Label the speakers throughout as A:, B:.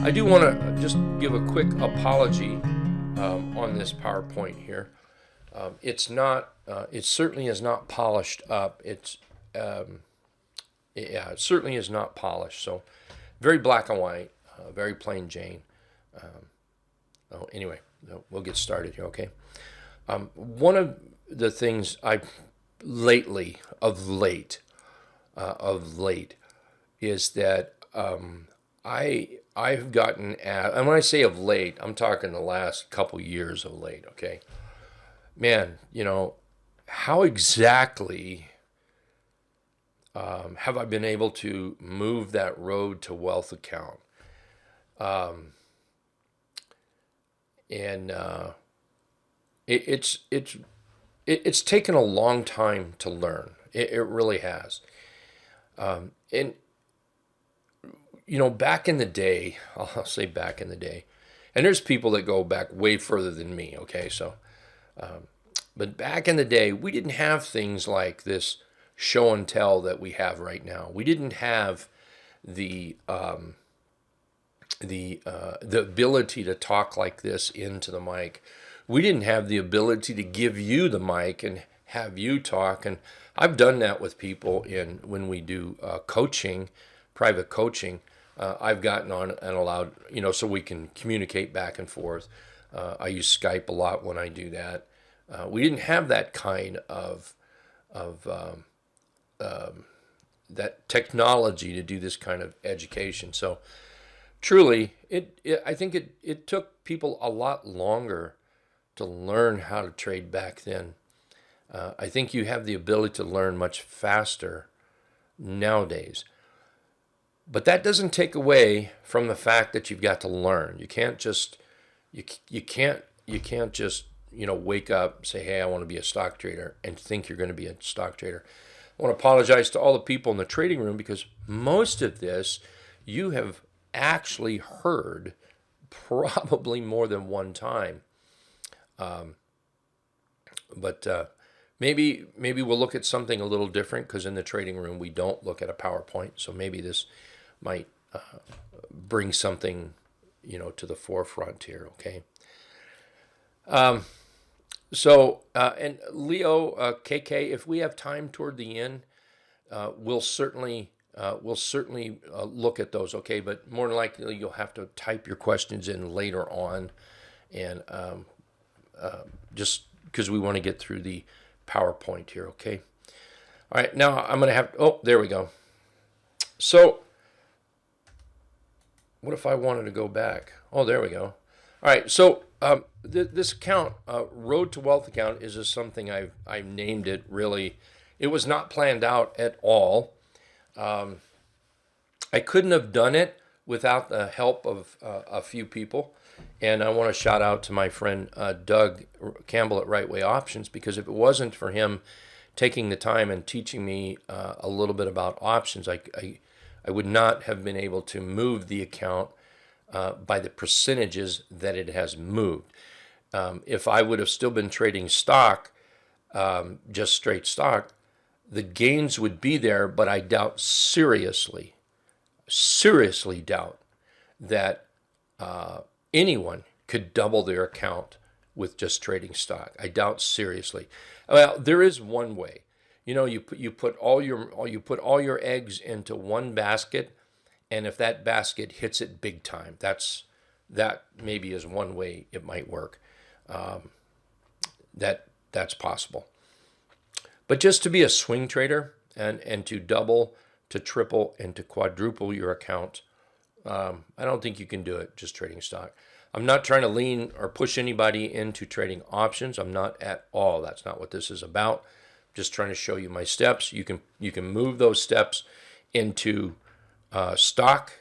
A: I do want to just give a quick apology on this PowerPoint here. It's not. It certainly is not polished up. Yeah, it certainly is not polished. So, very black and white, very plain Jane. Anyway, we'll get started here. Okay. One of the things of late, is that I've gotten at, and when I say of late, I'm talking the last couple years of late. Okay, man, how exactly have I been able to move that road to wealth account? It's taken a long time to learn. It really has. And back in the day, I'll say back in the day, and there's people that go back way further than me. Okay, so, but back in the day, we didn't have things like this show and tell that we have right now. We didn't have the ability to talk like this into the mic. We didn't have the ability to give you the mic and have you talk. And I've done that with people when we do coaching, private coaching. I've gotten on and allowed, so we can communicate back and forth. I use Skype a lot when I do that. We didn't have that kind of that technology to do this kind of education. So truly, I think it took people a lot longer to learn how to trade back then. I think you have the ability to learn much faster nowadays. But that doesn't take away from the fact that you've got to learn. You can't just wake up, say, hey, I want to be a stock trader, and think you're going to be a stock trader. I want to apologize to all the people in the trading room, because most of this you have actually heard probably more than one time. But maybe we'll look at something a little different, because in the trading room we don't look at a PowerPoint. So maybe this might bring something, to the forefront here. Okay. And Leo, KK, if we have time toward the end, we'll certainly look at those. Okay, but more than likely you'll have to type your questions in later on, and just because we want to get through the PowerPoint here. Okay. All right. Now I'm going to oh, there we go. So what if I wanted to go back? Oh, there we go. All right. So this account, Road to Wealth account, is just something I've named it. Really, it was not planned out at all. I couldn't have done it without the help of a few people. And I want to shout out to my friend Doug Campbell at Right Way Options, because if it wasn't for him taking the time and teaching me a little bit about options, I would not have been able to move the account by the percentages that it has moved. If I would have still been trading stock, just straight stock, the gains would be there, but I doubt seriously doubt that anyone could double their account with just trading stock. I doubt seriously. Well, there is one way. You put all your eggs into one basket, and if that basket hits it big time, that maybe is one way it might work. That's possible. But just to be a swing trader and to double, to triple, and to quadruple your account, I don't think you can do it just trading stock. I'm not trying to lean or push anybody into trading options. I'm not at all. That's not what this is about. I'm just trying to show you my steps. You can move those steps into stock,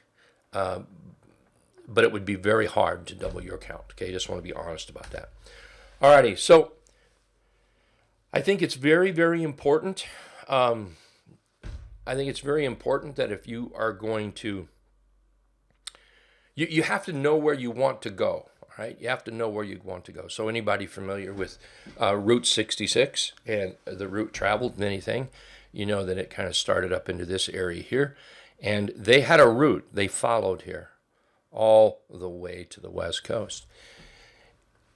A: but it would be very hard to double your account. Okay, just want to be honest about that. Alrighty, so I think it's very, very important. I think it's very important that if you are going to, you have to know where you want to go, right? You have to know where you want to go. So anybody familiar with Route 66 and the route traveled and anything, you know that it kind of started up into this area here. And they had a route they followed here. all the way to the West Coast.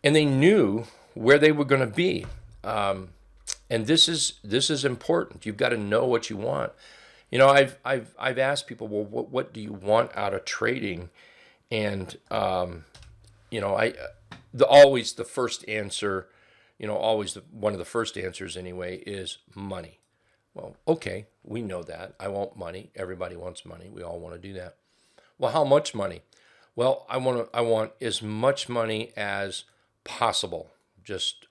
A: And they knew where they were going to be. And this is important. You've got to know what you want. You know, I've asked people, well, what do you want out of trading? And you know, always the first answer, you know, one of the first answers anyway is money. Well, okay, we know that. I want money. Everybody wants money. We all want to do that. Well, how much money? Well, I want as much money as possible. That's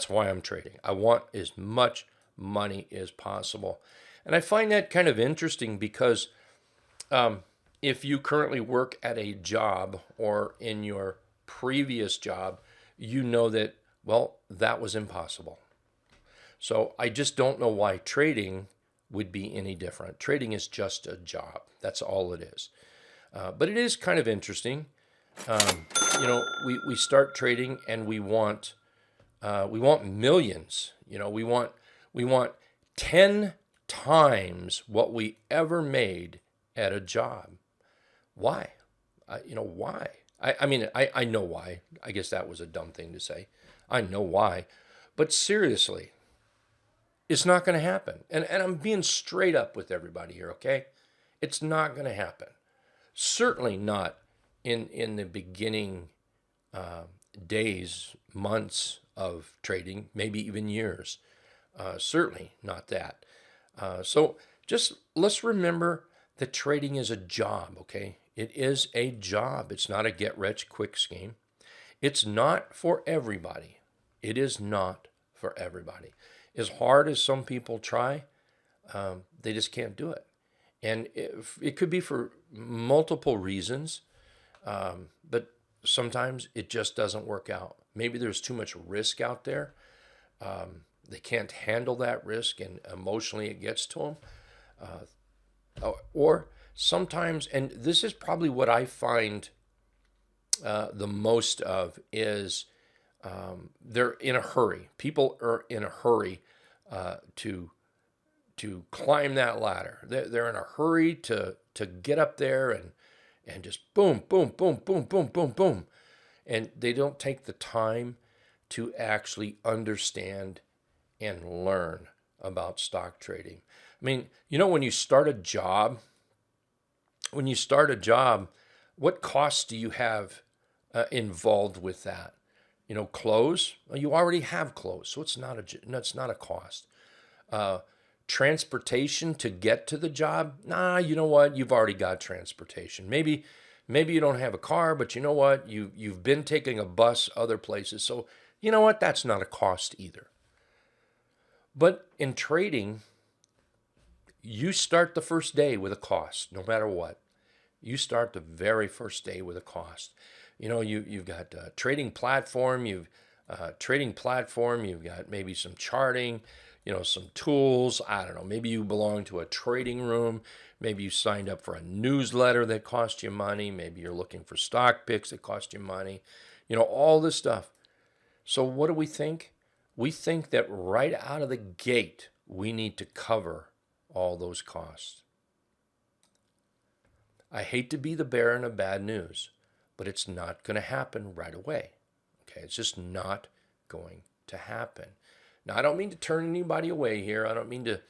A: why I'm trading. I want as much money as possible. And I find that kind of interesting because if you currently work at a job or in your previous job, you know that, well, that was impossible. So I just don't know why trading would be any different. Trading is just a job. That's all it is. But it is kind of interesting. You know, we start trading and we want millions. You know, we want 10 times what we ever made at a job. Why? You know, why? I know why. I guess that was a dumb thing to say. I know why. But seriously, it's not going to happen. And I'm being straight up with everybody here, okay? It's not going to happen. Certainly not in the beginning days, months of trading, maybe even years. Certainly not that. So just let's remember that trading is a job, okay? It is a job. It's not a get-rich-quick scheme. It's not for everybody. It is not for everybody. As hard as some people try, they just can't do it. And it could be for multiple reasons, but sometimes it just doesn't work out. Maybe there's too much risk out there. They can't handle that risk, and emotionally it gets to them. Or sometimes, and this is probably what I find the most of, is they're in a hurry. People are in a hurry to climb that ladder. They're in a hurry to get up there and just boom, boom, boom, boom, boom, boom, boom. And they don't take the time to actually understand and learn about stock trading. I mean, you know, when you start a job, what costs do you have involved with that? You know, clothes. Well, you already have clothes, so it's not a cost. Transportation to get to the job. Nah, you know what? You've already got transportation. Maybe you don't have a car, but you know what? You've been taking a bus other places, so you know what? That's not a cost either. But in trading, you start the first day with a cost, no matter what. You start the very first day with a cost. You know, you've got a trading platform. You've got maybe some charting, you know, some tools. I don't know. Maybe you belong to a trading room. Maybe you signed up for a newsletter that cost you money. Maybe you're looking for stock picks that cost you money. You know, all this stuff. So what do we think? We think that right out of the gate, we need to cover all those costs. I hate to be the bearer of bad news, but it's not going to happen right away. Okay, it's just not going to happen. Now, I don't mean to turn anybody away here. I don't mean to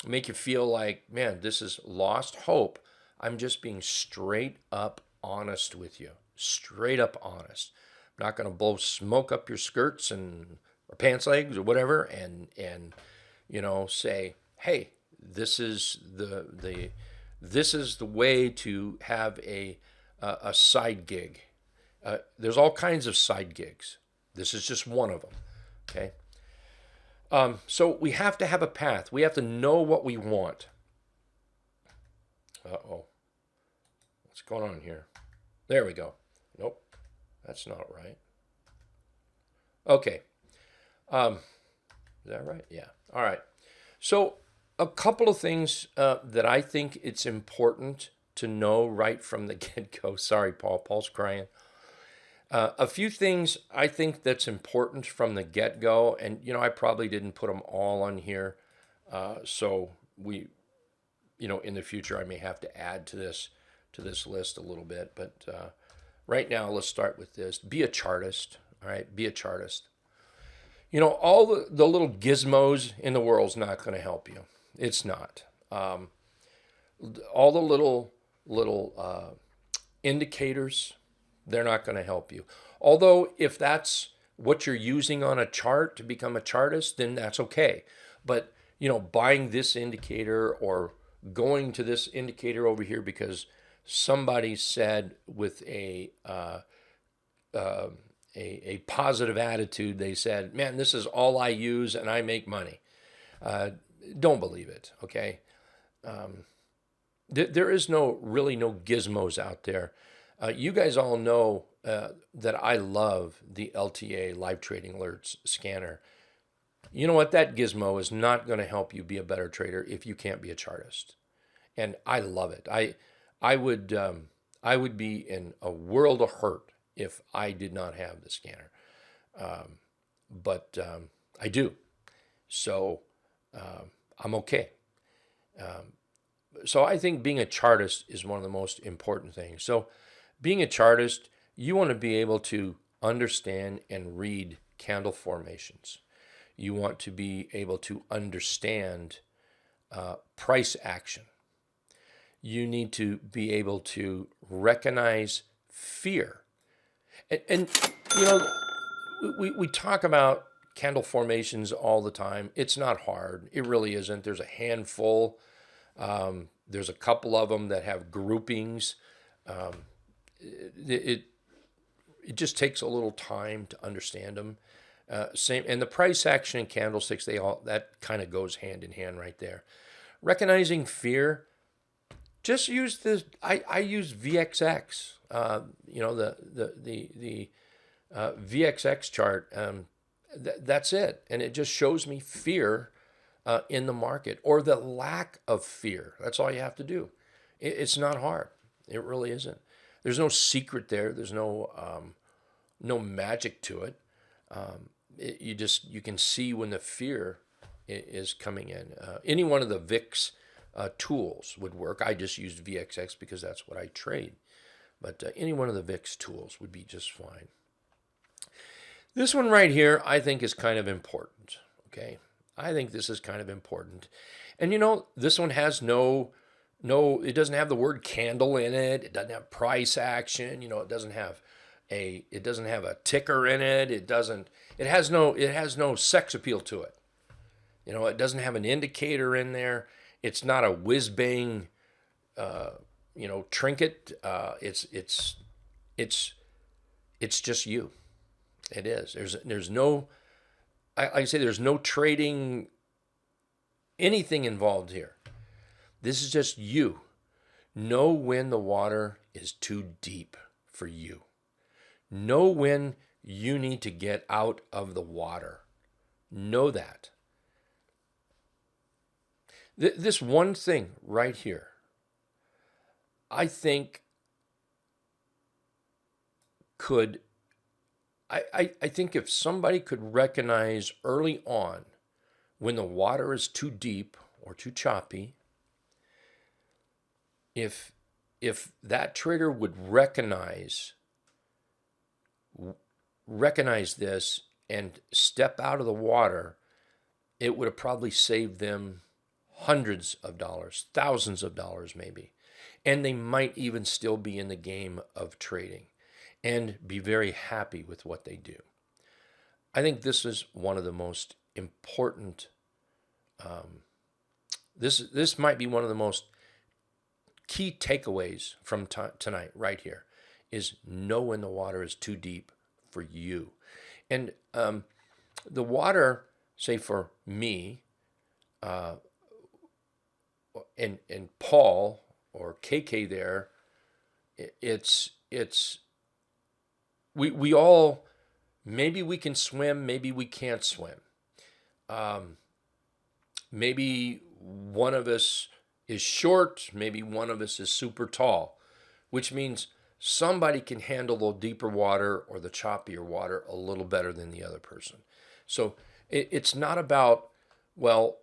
A: make you feel like, man, this is lost hope. I'm just being straight up honest with you. Straight up honest. I'm not going to blow smoke up your skirts and or pants legs or whatever and you know, say, hey, this is the way to have a side gig. There's all kinds of side gigs. This is just one of them. Okay. So we have to have a path. We have to know what we want. Uh-oh. What's going on here? There we go. Nope. That's not right. Okay. Is that right? Yeah. All right. So a couple of things that I think it's important to know right from the get-go. Sorry, Paul. Paul's crying. A few things I think that's important from the get-go, and you know, I probably didn't put them all on here, so we, you know, in the future I may have to add to to this list a little bit, but right now let's start with this. Be a chartist. All right, be a chartist. You know, all the little gizmos in the world's not going to help you. It's not. All the little indicators, they're not going to help you. Although if that's what you're using on a chart to become a chartist, then that's okay. But, you know, buying this indicator or going to this indicator over here because somebody said with a positive attitude, they said, man, this is all I use and I make money. Don't believe it, okay? There is really no gizmos out there. You guys all know that I love the LTA Live Trading Alerts Scanner. You know what? That gizmo is not going to help you be a better trader if you can't be a chartist. And I love it. I would be in a world of hurt if I did not have the scanner. But I do. So I'm okay. So I think being a chartist is one of the most important things. So being a chartist, you want to be able to understand and read candle formations. You want to be able to understand price action. You need to be able to recognize fear. And you know, we talk about candle formations all the time. It's not hard. It really isn't. There's a handful. There's a couple of them that have groupings. It just takes a little time to understand them. Same, and the price action and candlesticks, that kind of goes hand in hand right there. Recognizing fear, just use this. I use VXX. You know, the VXX chart. That's it, and it just shows me fear in the market or the lack of fear. That's all you have to do. It's not hard. It really isn't. There's no secret there. There's no magic to it. You can see when the fear is coming in. Any one of the VIX tools would work. I just used VXX because that's what I trade. But any one of the VIX tools would be just fine. This one right here, I think, is kind of important. Okay, I think this is kind of important. And you know, this one has it doesn't have the word candle in it. It doesn't have price action. You know, it doesn't have a ticker in it. It has no sex appeal to it. You know, it doesn't have an indicator in there. It's not a whiz bang, trinket. It's just you. It is. There's no, I say there's no trading anything involved here. This is just you. Know when the water is too deep for you. Know when you need to get out of the water. Know that. This one thing right here, I think I think if somebody could recognize early on when the water is too deep or too choppy, if that trader would recognize this and step out of the water, it would have probably saved them hundreds of dollars, thousands of dollars maybe. And they might even still be in the game of trading and be very happy with what they do. I think this is one of the most important, this might be one of the most key takeaways from tonight right here, is know when the water is too deep for you. And the water, say for me, and Paul or KK there, we all, maybe we can swim, maybe we can't swim. Maybe one of us is short, maybe one of us is super tall, which means somebody can handle the deeper water or the choppier water a little better than the other person. So it's not about, well,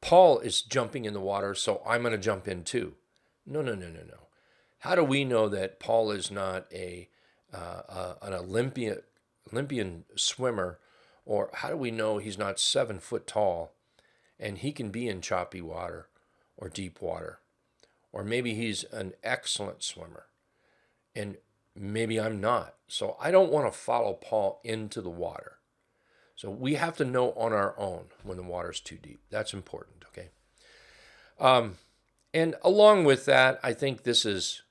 A: Paul is jumping in the water, so I'm going to jump in too. No, no, no, no, no. How do we know that Paul is not an Olympian swimmer, or how do we know he's not 7 foot tall and he can be in choppy water or deep water? Or maybe he's an excellent swimmer and maybe I'm not. So I don't want to follow Paul into the water. So we have to know on our own when the water's too deep. That's important, okay? And along with that, I think this is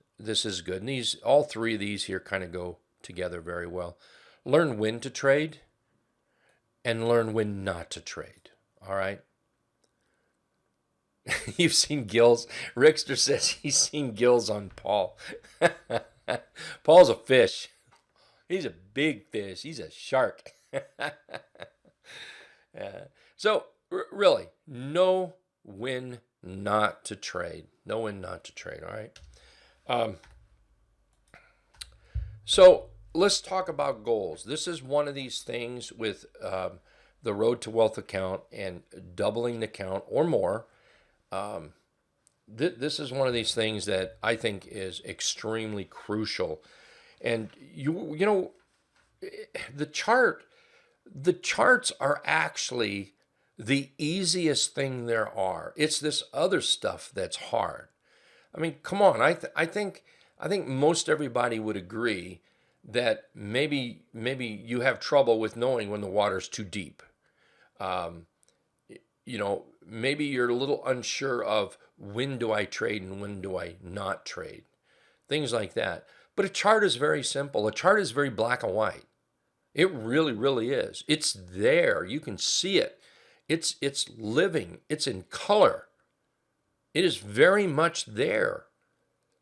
A: good. And all three of these here kind of go together very well. Learn when to trade and learn when not to trade. All right. You've seen gills. Rickster says he's seen gills on Paul. Paul's a fish. He's a big fish. He's a shark. So really, know when not to trade. Know when not to trade. All right. So let's talk about goals. This is one of these things with the Road to Wealth account and doubling the account or more. This is one of these things that I think is extremely crucial. And you know, the charts are actually the easiest thing there are. It's this other stuff that's hard. I mean, come on. I think most everybody would agree that maybe you have trouble with knowing when the water's too deep. You know, maybe you're a little unsure of when do I trade and when do I not trade. Things like that. But a chart is very simple. A chart is very black and white. It really, really is. It's there. You can see it. It's living. It's in color. It is very much there.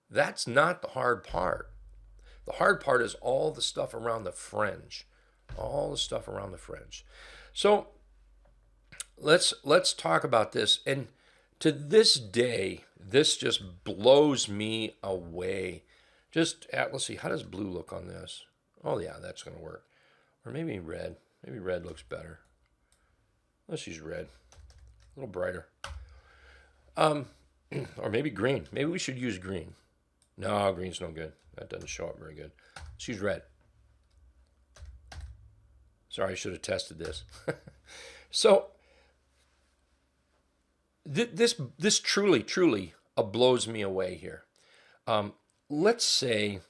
A: That's not the hard part. The hard part is all the stuff around the fringe. All the stuff around the fringe. So let's talk about this. And to this day, this just blows me away. Let's see, how does blue look on this? Oh yeah, that's going to work. Or maybe red. Maybe red looks better. Let's use red. A little brighter. Or maybe green. Maybe we should use green. No, green's no good. That doesn't show up very good. Let's use red. Sorry, I should have tested this. So this truly blows me away here. Let's say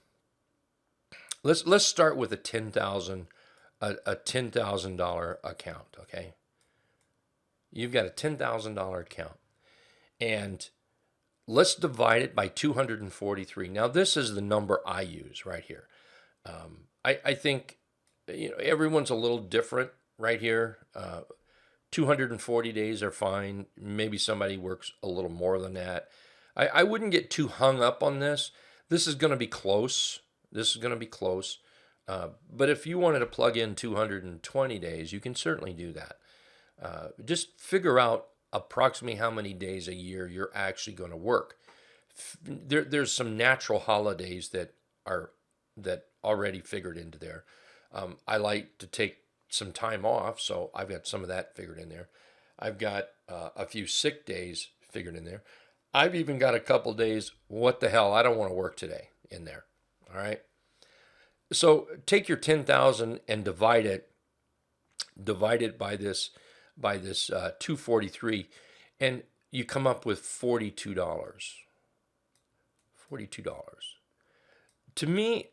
A: let's start with a $10,000 account. Okay, you've got a $10,000 account, and let's divide it by 243. Now this is the number I use right here. I think everyone's a little different right here. 240 days are fine. Maybe somebody works a little more than that. I wouldn't get too hung up on this. This is going to be close. But if you wanted to plug in 220 days, you can certainly do that. Just figure out approximately how many days a year you're actually going to work. There's some natural holidays that already figured into there. I like to take some time off, so I've got some of that figured in there. I've got a few sick days figured in there. I've even got a couple days, what the hell, I don't want to work today in there. All right. So take your 10,000 and divide it by this 243, and you come up with $42. To me,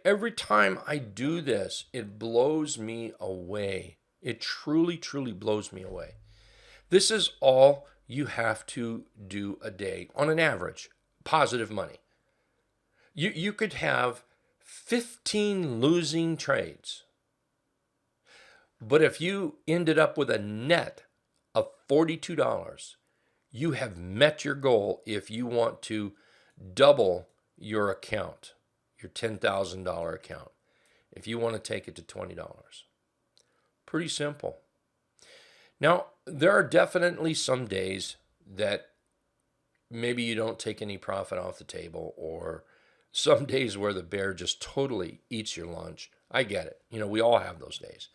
A: every time I do this, it blows me away. It truly blows me away. This is all you have to do a day on an average, positive money. You could have 15 losing trades. But if you ended up with a net of $42, you have met your goal if you want to double your account, your $10,000 account, if you want to take it to $20. Pretty simple. Now, there are definitely some days that maybe you don't take any profit off the table, or some days where the bear just totally eats your lunch. I get it. We all have those days.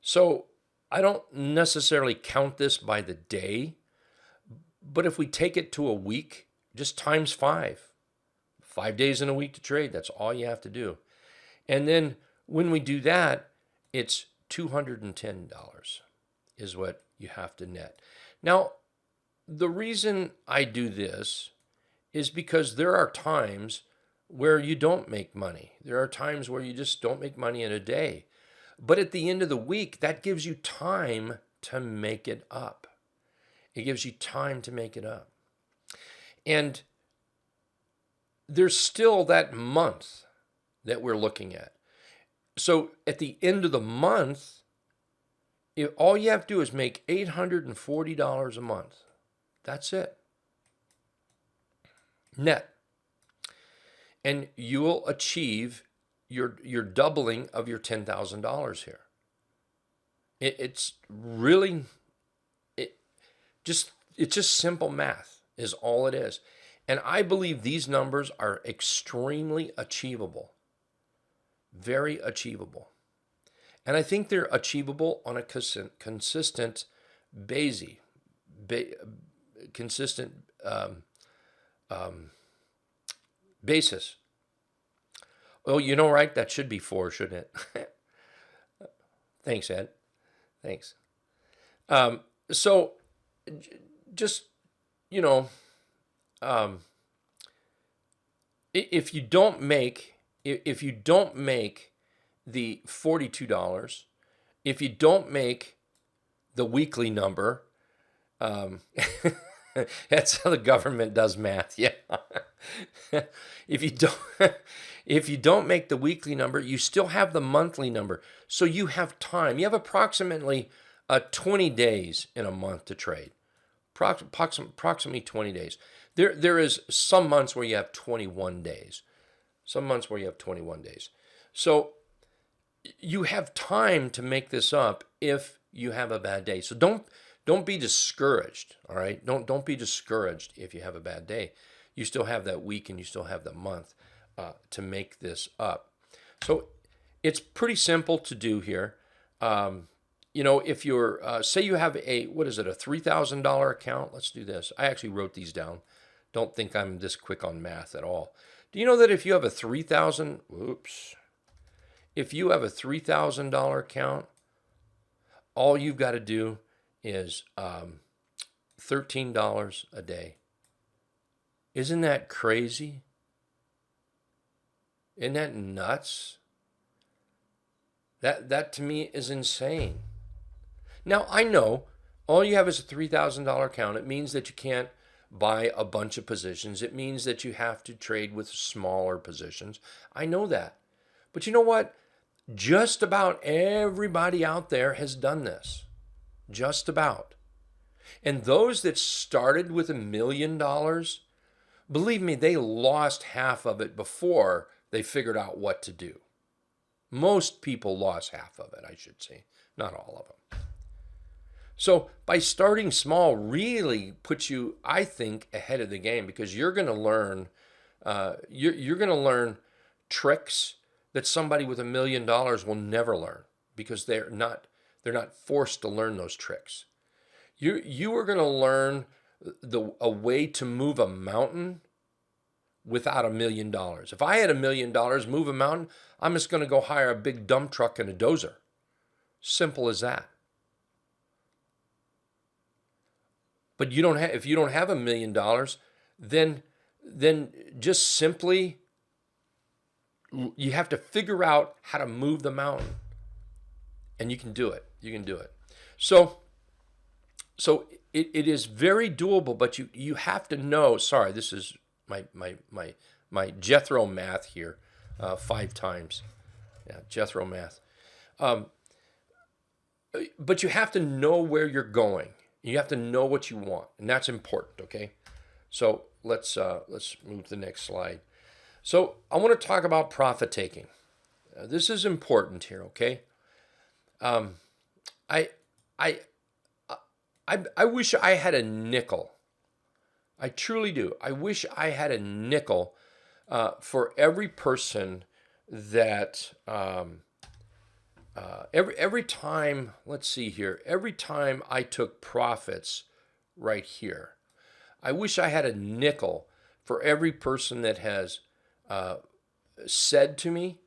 A: So I don't necessarily count this by the day, but if we take it to a week, just times 5. 5 days in a week to trade. That's all you have to do. And then when we do that, it's $210 is what you have to net. Now, the reason I do this is because there are times where you don't make money. There are times where you just don't make money in a day. But at the end of the week, that gives you time to make it up. It gives you time to make it up. And there's still that month that we're looking at. So at the end of the month, all you have to do is make $840 a month. That's it. Net. And you will achieve your doubling of your $10,000 here. It's really, it's just simple math is all it is. And I believe these numbers are extremely achievable. Very achievable. And I think they're achievable on a consistent basis. Basis. Oh, you know, right? That should be 4, shouldn't it? Thanks, Ed. Thanks. So, just, you know, if you don't make the $42, if you don't make the weekly number, that's how the government does math. Yeah. If you don't make the weekly number, you still have the monthly number. So you have time. You have approximately 20 days in a month to trade. Approximately 20 days. There is some months where you have 21 days. Some months where you have 21 days. So you have time to make this up if you have a bad day. So don't be discouraged, all right? Don't be discouraged if you have a bad day. You still have that week and you still have the month to make this up. So it's pretty simple to do here. You know, if you're, say you have a $3,000 account. Let's do this. I actually wrote these down. Don't think I'm this quick on math at all. Do you know that if you have a if you have a $3,000 account, all you've got to do is $13 a day. Isn't that crazy? Isn't that nuts? That to me is insane. Now, I know all you have is a $3,000 account. It means that you can't buy a bunch of positions. It means that you have to trade with smaller positions. I know that. But you know what? Just about everybody out there has done this. Just about. And those that started with $1 million, believe me, they lost half of it before they figured out what to do. Most people lost half of it, I should say. Not all of them. So by starting small really puts you, I think, ahead of the game, because you're going to learn you're going to learn tricks that somebody with $1 million will never learn, because they're not forced to learn those tricks. You are going to learn a way to move a mountain without $1 million. If I had $1 million, move a mountain, I'm just going to go hire a big dump truck and a dozer. Simple as that. But if you don't have $1 million, then just simply you have to figure out how to move the mountain, and you can do it. You can do it. So it is very doable, but you have to know. Sorry, this is my Jethro math here, 5 times. Yeah, Jethro math. But you have to know where you're going. You have to know what you want, and that's important, okay? So let's move to the next slide. So I want to talk about profit taking. This is important here, okay? I wish I had a nickel. I truly do. I wish I had a nickel for every person that every time, let's see here, every time I took profits right here, I wish I had a nickel for every person that has said to me,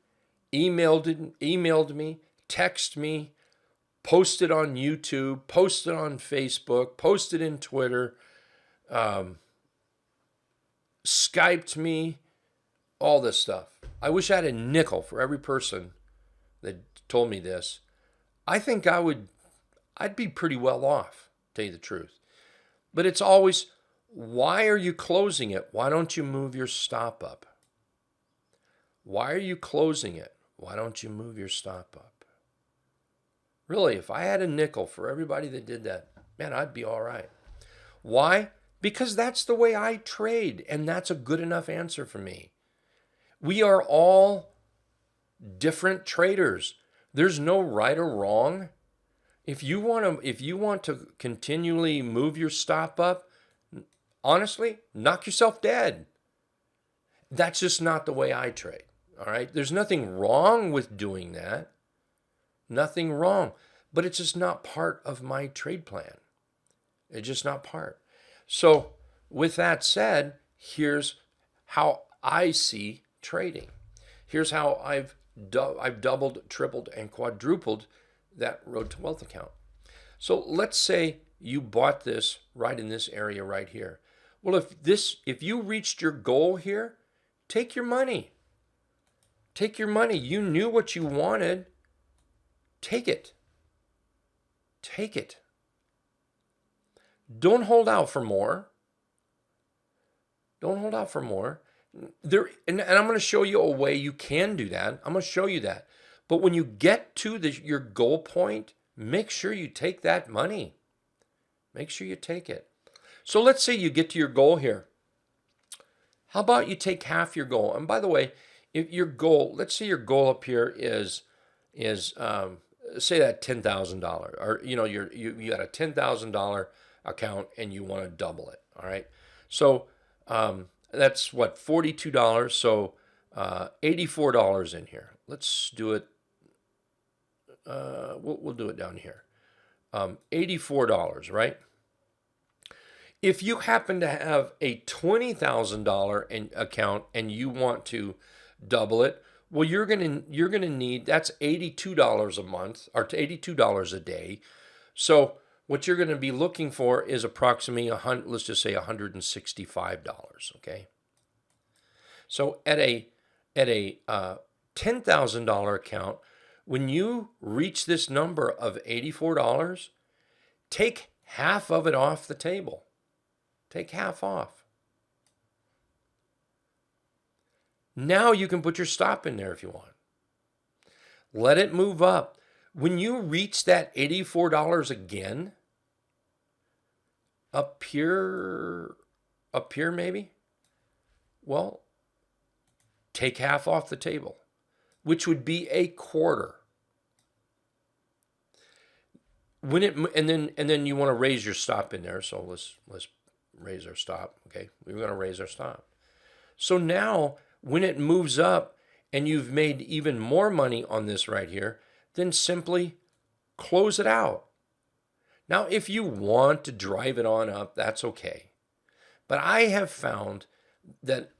A: emailed me, texted me, posted on YouTube, posted on Facebook, posted in Twitter, Skyped me, all this stuff. I wish I had a nickel for every person that told me this. I think I'd be pretty well off, to tell you the truth. But it's always, why are you closing it? Why don't you move your stop up? Why are you closing it? Why don't you move your stop up? Really, if I had a nickel for everybody that did that, man, I'd be all right. Why? Because that's the way I trade, and that's a good enough answer for me. We are all different traders. There's no right or wrong. If you want to continually move your stop up, honestly, knock yourself dead. That's just not the way I trade. All right? There's nothing wrong with doing that. Nothing wrong. But it's just not part of my trade plan. It's just not part. So, with that said, here's how I see trading. Here's how I've doubled, tripled, and quadrupled that Road to Wealth account. So let's say you bought this right in this area right here. Well, if you reached your goal here, take your money. Take your money. You knew what you wanted. Take it. Take it. Don't hold out for more. Don't hold out for more. And I'm going to show you a way you can do that. I'm going to show you that. But when you get to your goal point, make sure you take that money. Make sure you take it. So let's say you get to your goal here. How about you take half your goal? And by the way, if your goal, let's say your goal up here is say that $10,000, or you got a $10,000 account and you want to double it. All right. So that's what, $42. So $84 in here. Let's do it. We'll do it down here. $84, right? If you happen to have a $20,000 account and you want to double it, well, you're gonna need, that's $82 a month, or $82 a day. So what you're going to be looking for is approximately let's just say $165. Okay. So at a $10,000 account, when you reach this number of $84, take half of it off the table. Take half off. Now you can put your stop in there if you want. Let it move up. When you reach that $84 again, up here maybe, well, take half off the table, which would be a quarter. And then you want to raise your stop in there. So let's raise our stop. Okay, we're going to raise our stop. So now when it moves up and you've made even more money on this right here, then simply close it out. Now, if you want to drive it on up, that's okay. But I have found that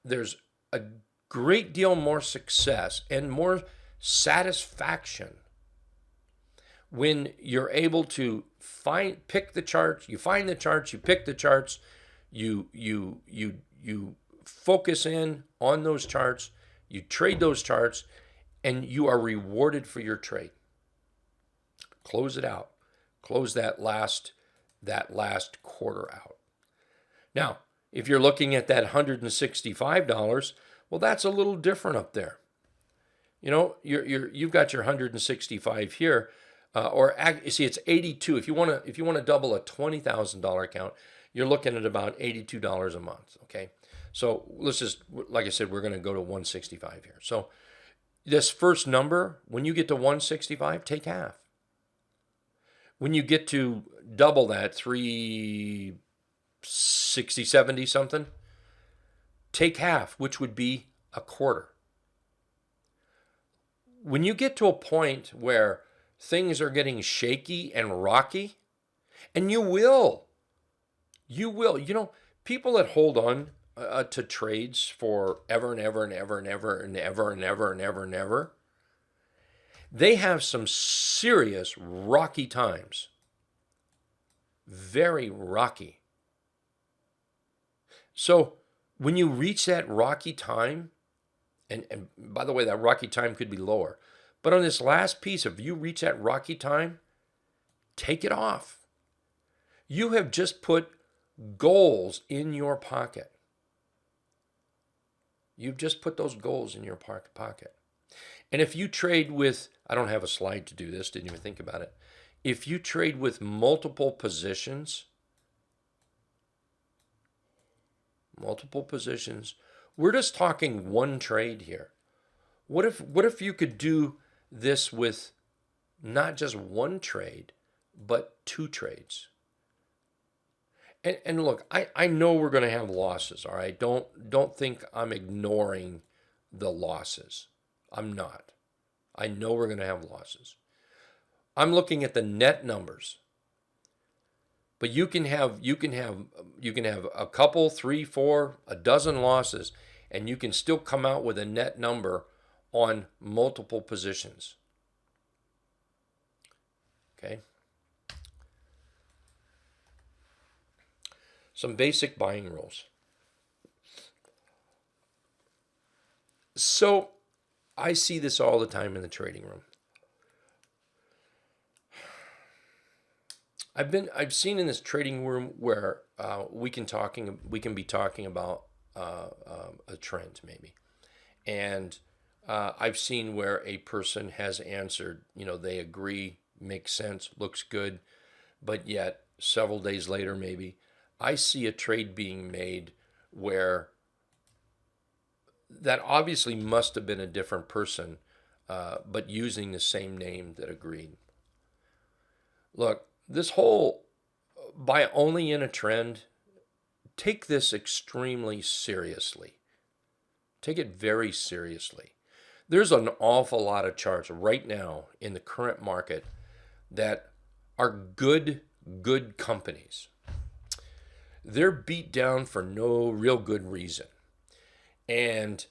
A: there's a great deal more success and more satisfaction when you're able to pick the charts, you find the charts, you pick the charts, you focus in on those charts, you trade those charts, and you are rewarded for your trade. Close it out. Close that last quarter out. Now, if you're looking at that $165, well, that's a little different up there. You know, you've got your 165 here, you see, it's 82. If you want to double a $20,000 account, you're looking at about $82 a month. Okay, so let's just, like I said, we're going to go to 165 here. So this first number, when you get to 165, take half. When you get to double that, 360, 70 something, take half, which would be a quarter. When you get to a point where things are getting shaky and rocky, and you will, you know, people that hold on to trades for ever and ever and ever and ever and ever and ever and ever and ever, they have some serious rocky times. Very rocky. So when you reach that rocky time, and by the way, that rocky time could be lower, but on this last piece, if you reach that rocky time, take it off. You have just put goals in your pocket. You've just put those goals in your pocket. And if you trade with, I don't have a slide to do this, didn't even think about it. If you trade with multiple positions, we're just talking one trade here. What if you could do this with not just one trade, but two trades? And look, I know we're going to have losses, all right? Don't think I'm ignoring the losses. I'm not. I know we're going to have losses. I'm looking at the net numbers. But you can have a couple, 3, 4, a dozen losses, and you can still come out with a net number on multiple positions. Okay? Some basic buying rules. So I see this all the time in the trading room. I've seen in this trading room where we can be talking about a trend maybe, and I've seen where a person has answered, they agree, makes sense, looks good, but yet several days later maybe I see a trade being made where that obviously must have been a different person, but using the same name that agreed. Look, this whole buy only in a trend, take this extremely seriously. Take it very seriously. There's an awful lot of charts right now in the current market that are good companies. They're beat down for no real good reason. And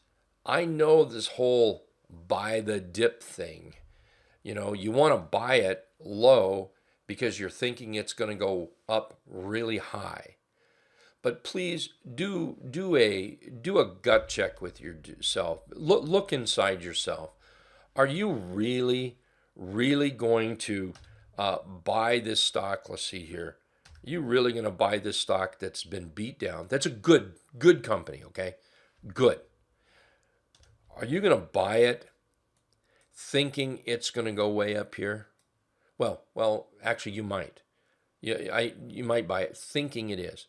A: I know this whole buy the dip thing, you want to buy it low because you're thinking it's going to go up really high. But please do a gut check with yourself. Look inside yourself. Are you really going to buy this stock? Let's see here. Are you really going to buy this stock that's been beat down? That's a good company, okay? Good. Are you going to buy it thinking it's going to go way up here? Well, actually you might. You might buy it thinking it is.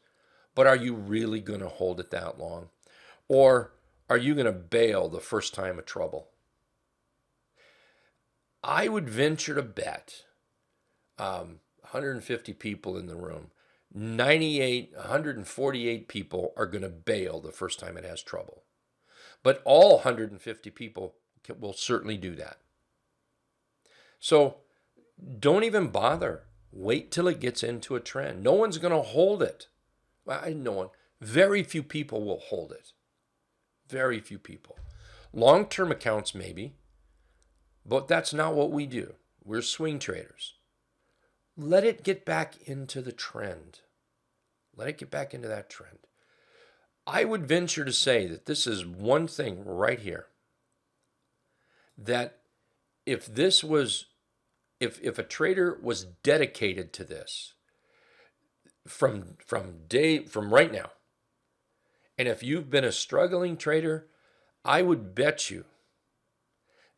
A: But are you really going to hold it that long? Or are you going to bail the first time of trouble? I would venture to bet 150 people in the room, 148 people are going to bail the first time it has trouble. But all 150 people will certainly do that. So don't even bother. Wait till it gets into a trend. No one's going to hold it. Well, no one. Very few people will hold it. Very few people. Long-term accounts maybe, but that's not what we do. We're swing traders. Let it get back into the trend. Let it get back into that trend. I would venture to say that this is one thing right here, that if a trader was dedicated to this from right now, and if you've been a struggling trader, I would bet you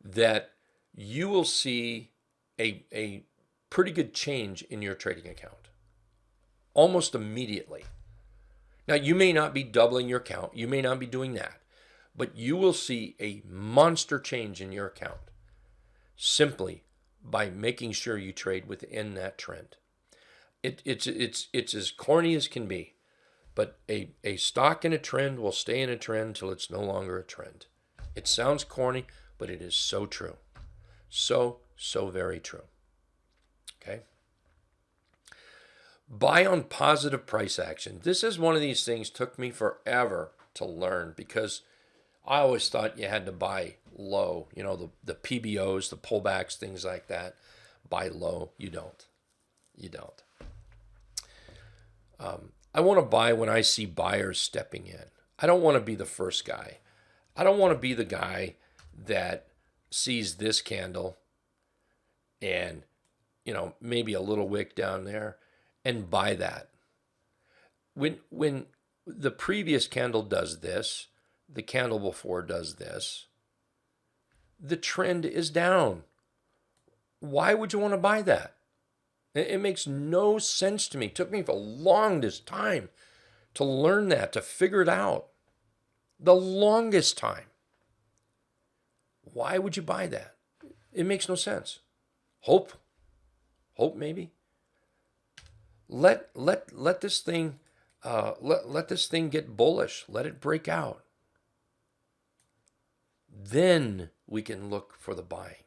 A: that you will see a pretty good change in your trading account almost immediately. Now, you may not be doubling your account. You may not be doing that. But you will see a monster change in your account simply by making sure you trade within that trend. It's as corny as can be. But a stock in a trend will stay in a trend till it's no longer a trend. It sounds corny, but it is so true. So very true. Okay? Buy on positive price action. This is one of these things took me forever to learn, because I always thought you had to buy low. You know, the PBOs, the pullbacks, things like that. Buy low. You don't. You don't. I want to buy when I see buyers stepping in. I don't want to be the first guy. I don't want to be the guy that sees this candle and, you know, maybe a little wick down there and buy that. When the previous candle does this, the candle before does this, the trend is down. Why would you want to buy that? It makes no sense to me. It took me the longest time to learn that, to figure it out. The longest time. Why would you buy that? It makes no sense. Hope maybe. Let this thing let this thing get bullish. Let it break out. Then we can look for the buying.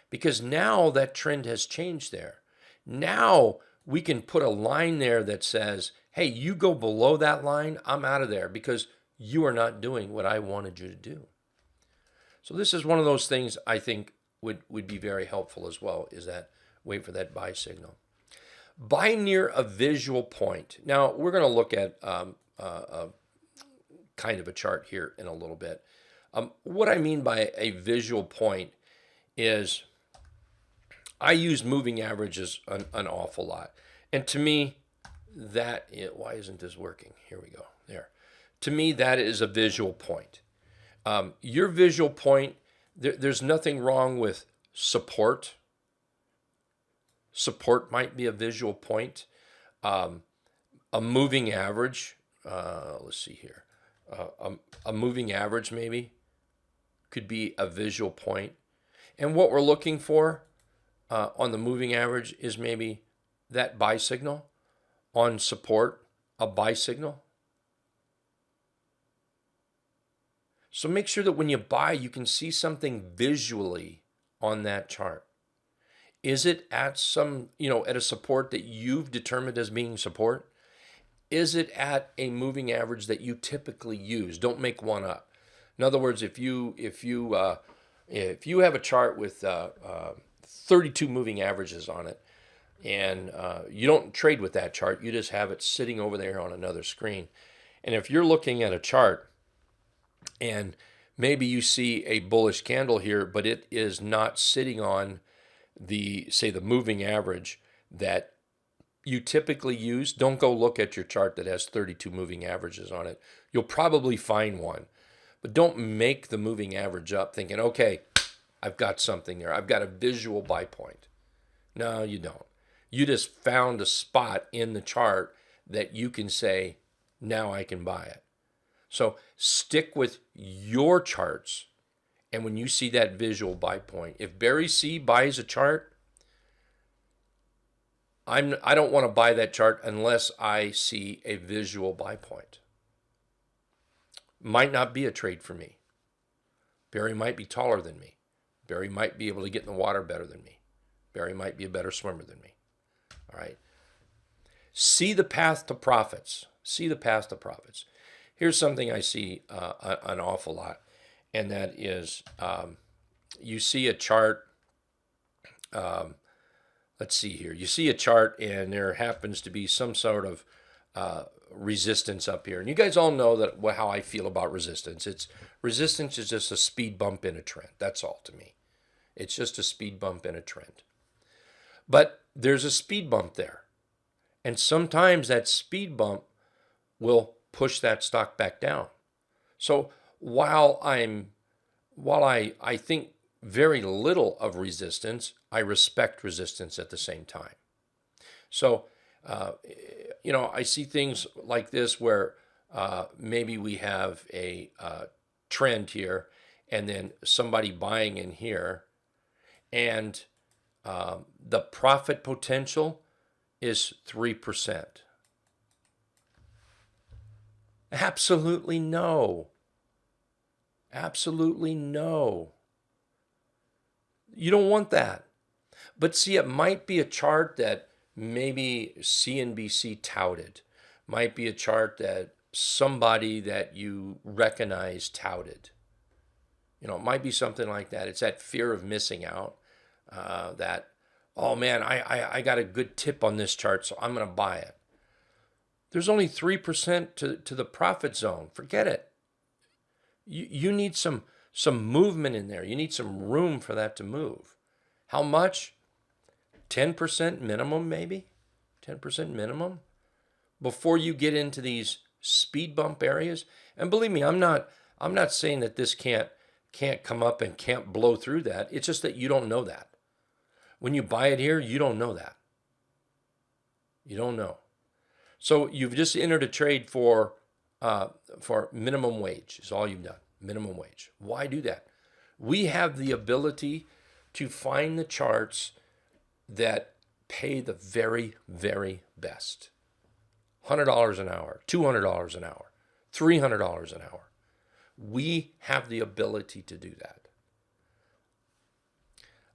A: Because now that trend has changed there. Now we can put a line there that says, hey, you go below that line, I'm out of there because you are not doing what I wanted you to do. So this is one of those things I think would be very helpful as well, is that wait for that buy signal. Buy near a visual point. Now we're going to look at kind of a chart here in a little bit. What I mean by a visual point is I use moving averages an awful lot. And to me, why isn't this working? Here we go. There. To me, that is a visual point. Your visual point, there's nothing wrong with support. Support might be a visual point. A moving average, let's see here. A moving average maybe could be a visual point. And what we're looking for on the moving average is maybe that buy signal. On support, a buy signal. So make sure that when you buy, you can see something visually on that chart. Is it at some, at a support that you've determined as being support? Is it at a moving average that you typically use? Don't make one up. In other words, if you have a chart with 32 moving averages on it, and you don't trade with that chart, you just have it sitting over there on another screen. And if you're looking at a chart and maybe you see a bullish candle here, but it is not sitting on the moving average that you typically use, don't go look at your chart that has 32 moving averages on it. You'll probably find one, but don't make the moving average up thinking, okay, I've got something there. I've got a visual buy point. No, you don't. You just found a spot in the chart that you can say, now I can buy it. So stick with your charts. And when you see that visual buy point, if Barry C buys a chart, I don't want to buy that chart unless I see a visual buy point. Might not be a trade for me. Barry might be taller than me. Barry might be able to get in the water better than me. Barry might be a better swimmer than me. All right. See the path to profits. See the path to profits. Here's something I see an awful lot, and that is you see a chart. Let's see here. You see a chart, and there happens to be some sort of resistance up here. And you guys all know that how I feel about resistance. Resistance is just a speed bump in a trend. That's all to me. It's just a speed bump in a trend. But there's a speed bump there. And sometimes that speed bump will push that stock back down. So while I think very little of resistance, I respect resistance at the same time. So, I see things like this where maybe we have a trend here and then somebody buying in here, and the profit potential is 3%. Absolutely no. Absolutely no. You don't want that. But see, it might be a chart that maybe CNBC touted. Might be a chart that somebody that you recognize touted. You know, it might be something like that. It's that fear of missing out. That, oh man, I got a good tip on this chart, so I'm going to buy it. There's only 3% to the profit zone. Forget it. You need some movement in there. You need some room for that to move. How much? 10% minimum, maybe? 10% minimum before you get into these speed bump areas. And believe me, I'm not saying that this can't come up and can't blow through that. It's just that you don't know that. When you buy it here, you don't know that. You don't know. So you've just entered a trade for minimum wage is all you've done. Minimum wage. Why do that? We have the ability to find the charts that pay the very, very best. $100 an hour, $200 an hour, $300 an hour. We have the ability to do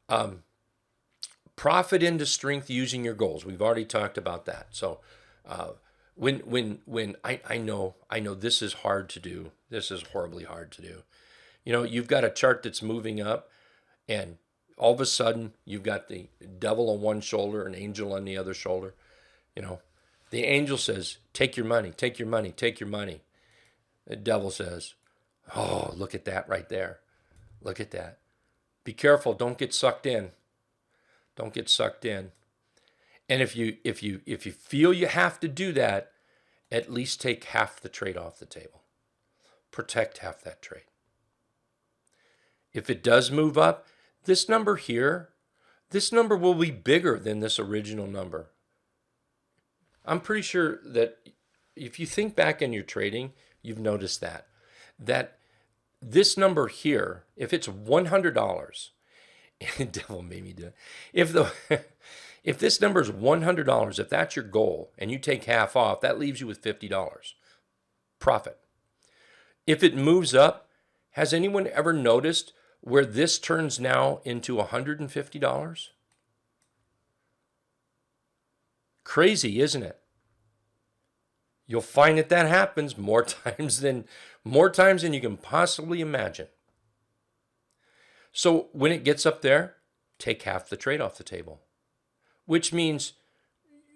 A: that. Profit into strength using your goals. We've already talked about that. So when I know this is hard to do. This is horribly hard to do. You know, you've got a chart that's moving up, and all of a sudden you've got the devil on one shoulder, an angel on the other shoulder. You know, the angel says, "Take your money, take your money, take your money." The devil says, "Oh, look at that right there. Look at that. Be careful, don't get sucked in. Don't get sucked in." And if you feel you have to do that, at least take half the trade off the table. Protect half that trade. If it does move up, this number here, this number will be bigger than this original number. I'm pretty sure that if you think back in your trading, you've noticed that this number here, if it's $100, the devil made me do it. If this number is $100, if that's your goal, and you take half off, that leaves you with $50 profit. If it moves up, has anyone ever noticed where this turns now into $150? Crazy, isn't it? You'll find that happens more times than you can possibly imagine. So when it gets up there, take half the trade off the table, which means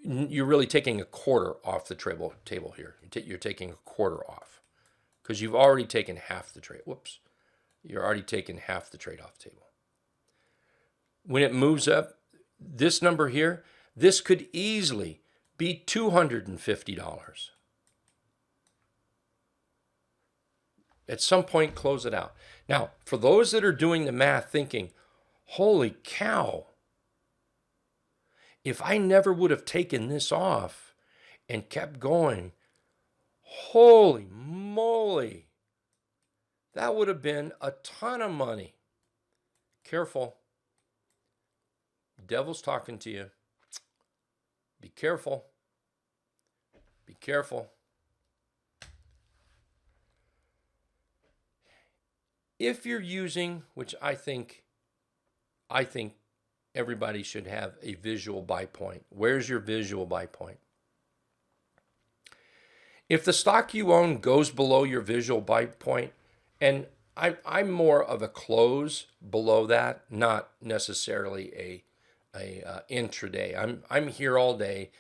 A: you're really taking a quarter off the table here. You're taking a quarter off because you've already taken half the trade. You're already taking half the trade off the table. When it moves up, this number here, this could easily be $250. At some point, close it out. Now, for those that are doing the math thinking, holy cow, if I never would have taken this off and kept going, holy moly, that would have been a ton of money. Careful. The devil's talking to you. Be careful. Be careful. If you're using, which I think everybody should have a visual buy point. Where's your visual buy point? If the stock you own goes below your visual buy point, and I'm more of a close below that, not necessarily a intraday. I'm here all day.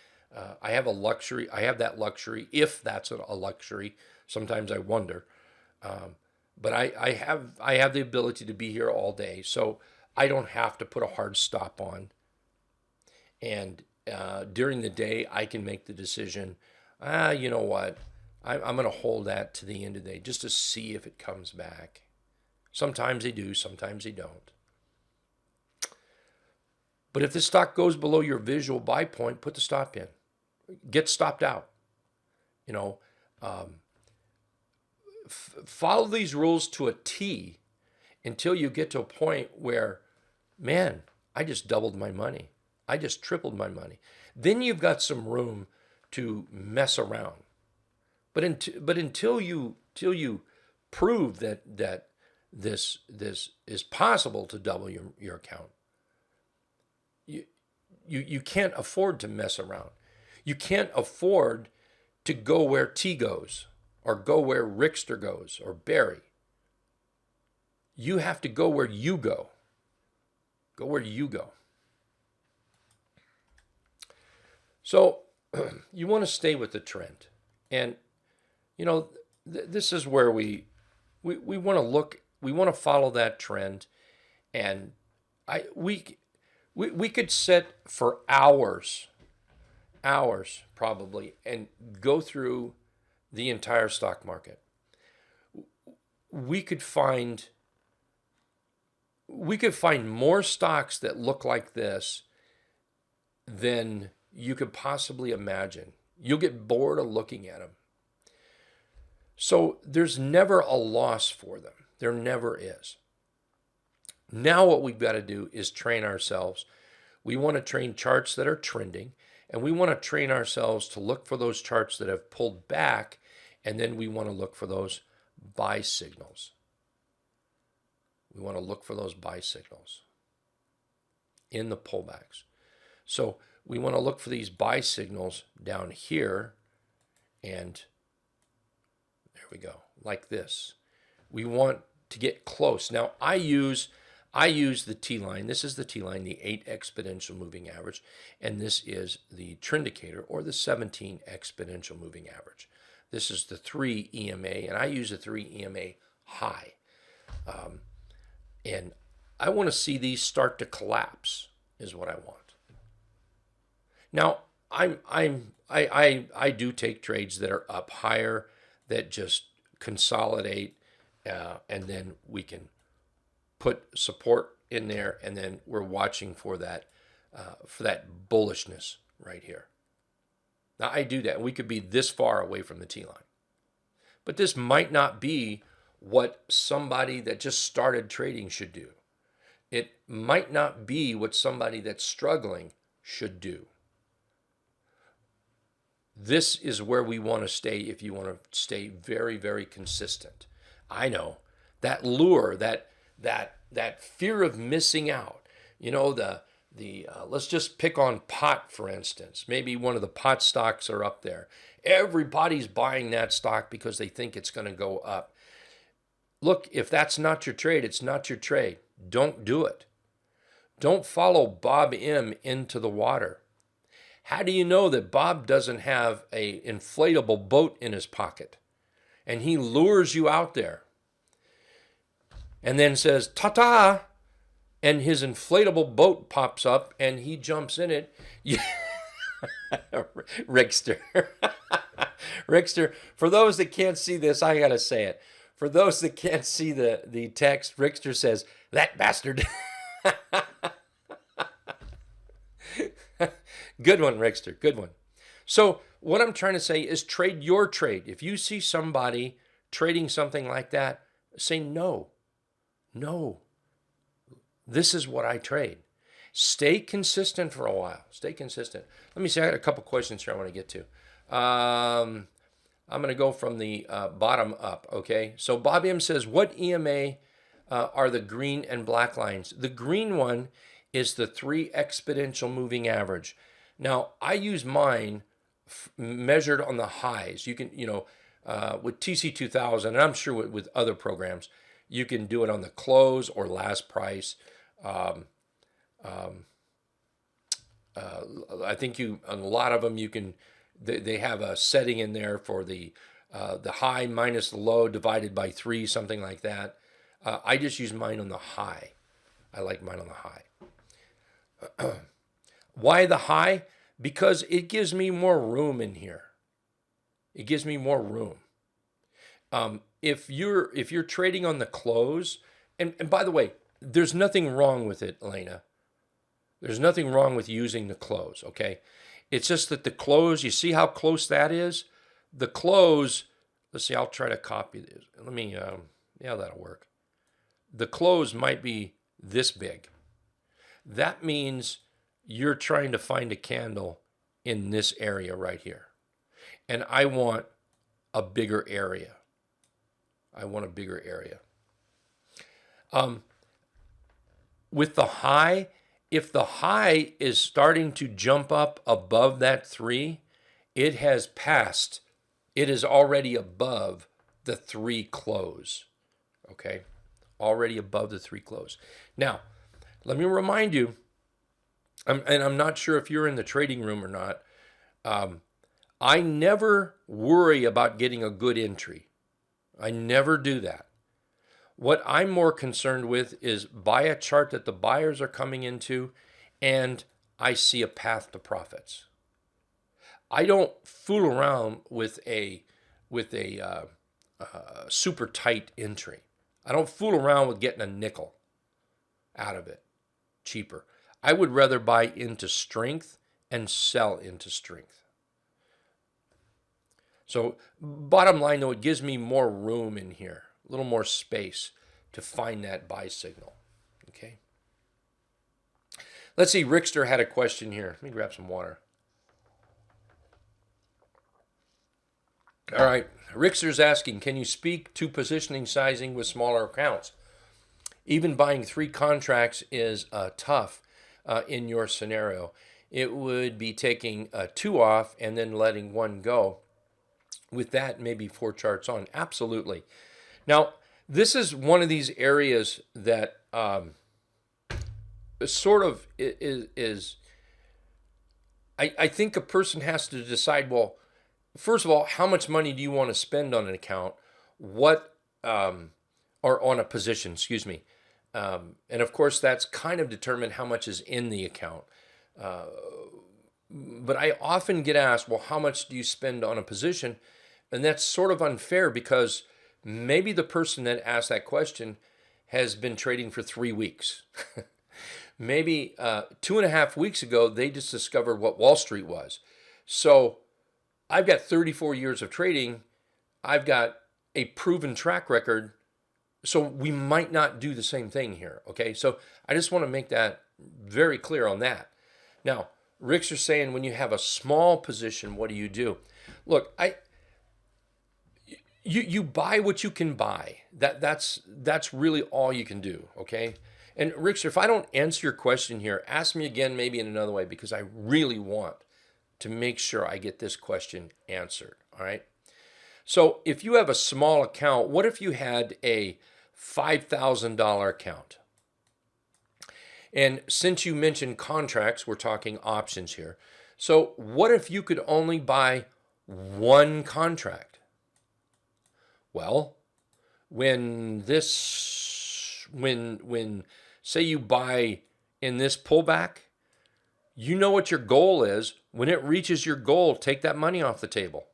A: I have that luxury, if that's a luxury. Sometimes I wonder. But I have the ability to be here all day, so I don't have to put a hard stop on. And during the day, I can make the decision, you know what, I'm going to hold that to the end of the day just to see if it comes back. Sometimes they do, sometimes they don't. But if the stock goes below your visual buy point, put the stop in. Get stopped out. You know, follow these rules to a T until you get to a point where, man, I just doubled my money. I just tripled my money. Then you've got some room to mess around. But until you prove that this is possible to double your account, you can't afford to mess around. You can't afford to go where T goes. or go where Rickster goes or Barry. You have to go where you go. Go where you go. So you want to stay with the trend. And, you know, this is where we want to look, we want to follow that trend. And we could sit for hours probably, and go through the entire stock market. We could find more stocks that look like this than you could possibly imagine. You'll get bored of looking at them. So there's never a loss for them. There never is. Now what we've got to do is train ourselves. We want to train charts that are trending, and we want to train ourselves to look for those charts that have pulled back, and then we want to look for those buy signals. We want to look for those buy signals in the pullbacks. So we want to look for these buy signals down here, and there we go, like this. We want to get close. Now I use the T-line. This is the T-line, the 8 exponential moving average, and this is the Trendicator, or the 17 exponential moving average. This is the 3 EMA, and I use a 3 EMA high. And I want to see these start to collapse, is what I want. Now, I do take trades that are up higher, that just consolidate, and then we can put support in there, and then we're watching for that bullishness right here. Now I do that. We could be this far away from the T-line, but this might not be what somebody that just started trading should do. It might not be what somebody that's struggling should do. This is where we want to stay if you want to stay very, very consistent. I know that lure, that fear of missing out. You know, let's just pick on pot, for instance. Maybe one of the pot stocks are up there. Everybody's buying that stock because they think it's going to go up. Look, if that's not your trade, it's not your trade. Don't do it. Don't follow Bob M into the water. How do you know that Bob doesn't have an inflatable boat in his pocket and he lures you out there and then says, ta-ta, and his inflatable boat pops up and he jumps in it? Rickster. Rickster, for those that can't see this, I got to say it. For those that can't see the text, Rickster says, that bastard. Good one, Rickster. Good one. So what I'm trying to say is trade your trade. If you see somebody trading something like that, say no. No. This is what I trade. Stay consistent for a while. Stay consistent. Let me see. I got a couple questions here I want to get to. I'm going to go from the bottom up, okay? So Bob M says, what EMA are the green and black lines? The green one is the 3 exponential moving average. Now, I use mine measured on the highs. You can, with TC2000, and I'm sure with other programs, you can do it on the close or last price. I think on a lot of them, you can, they have a setting in there for the high minus the low divided by 3, something like that. I just use mine on the high. I like mine on the high. Why the high? Because it gives me more room in here. It gives me more room. If you're trading on the close, and by the way, there's nothing wrong with it, Elena. There's nothing wrong with using the close, okay? It's just that the close, you see how close that is? The close, let's see, I'll try to copy this. Let me, yeah, that'll work. The close might be this big. That means you're trying to find a candle in this area right here. And I want a bigger area. I want a bigger area. With the high, if the high is starting to jump up above that 3, it has passed it is already above the 3 close. Okay, already above the 3 close. Now, let me remind you, and I'm not sure if you're in the trading room or not, I never worry about getting a good entry. I never do that. What I'm more concerned with is buy a chart that the buyers are coming into and I see a path to profits. I don't fool around with a super tight entry. I don't fool around with getting a nickel out of it cheaper. I would rather buy into strength and sell into strength. So bottom line though, it gives me more room in here, a little more space to find that buy signal. Okay. Let's see, Rickster had a question here. Let me grab some water. All right, Rickster's asking, can you speak to positioning sizing with smaller accounts? Even buying 3 contracts is tough in your scenario. It would be taking 2 off and then letting 1 go. With that, maybe 4 charts on. Absolutely. Now, this is one of these areas that sort of is I think a person has to decide, well, first of all, how much money do you want to spend on an account? What, or on a position, excuse me. And of course, that's kind of determined how much is in the account. But I often get asked, well, how much do you spend on a position? And that's sort of unfair because maybe the person that asked that question has been trading for 3 weeks. Maybe 2.5 weeks ago, they just discovered what Wall Street was. So I've got 34 years of trading. I've got a proven track record. So we might not do the same thing here. Okay. So I just want to make that very clear on that. Now, Rick's are saying when you have a small position, what do you do? Look, you buy what you can buy. That's really all you can do. Okay. And Rick, if I don't answer your question here, ask me again, maybe in another way, because I really want to make sure I get this question answered. All right. So if you have a small account, what if you had a $5,000 account? And since you mentioned contracts, we're talking options here. So what if you could only buy 1 contract? Well, when say you buy in this pullback, you know what your goal is. When it reaches your goal, take that money off the table.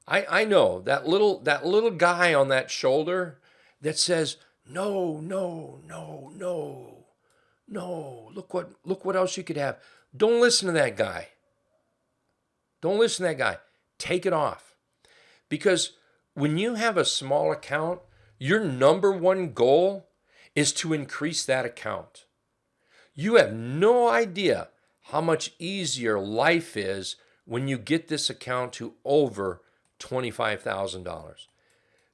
A: I know that little guy on that shoulder that says, no, no, no, no, no, look what else you could have. Don't listen to that guy. Don't listen to that guy. Take it off. Because when you have a small account, your number 1 goal is to increase that account. You have no idea how much easier life is when you get this account to over $25,000.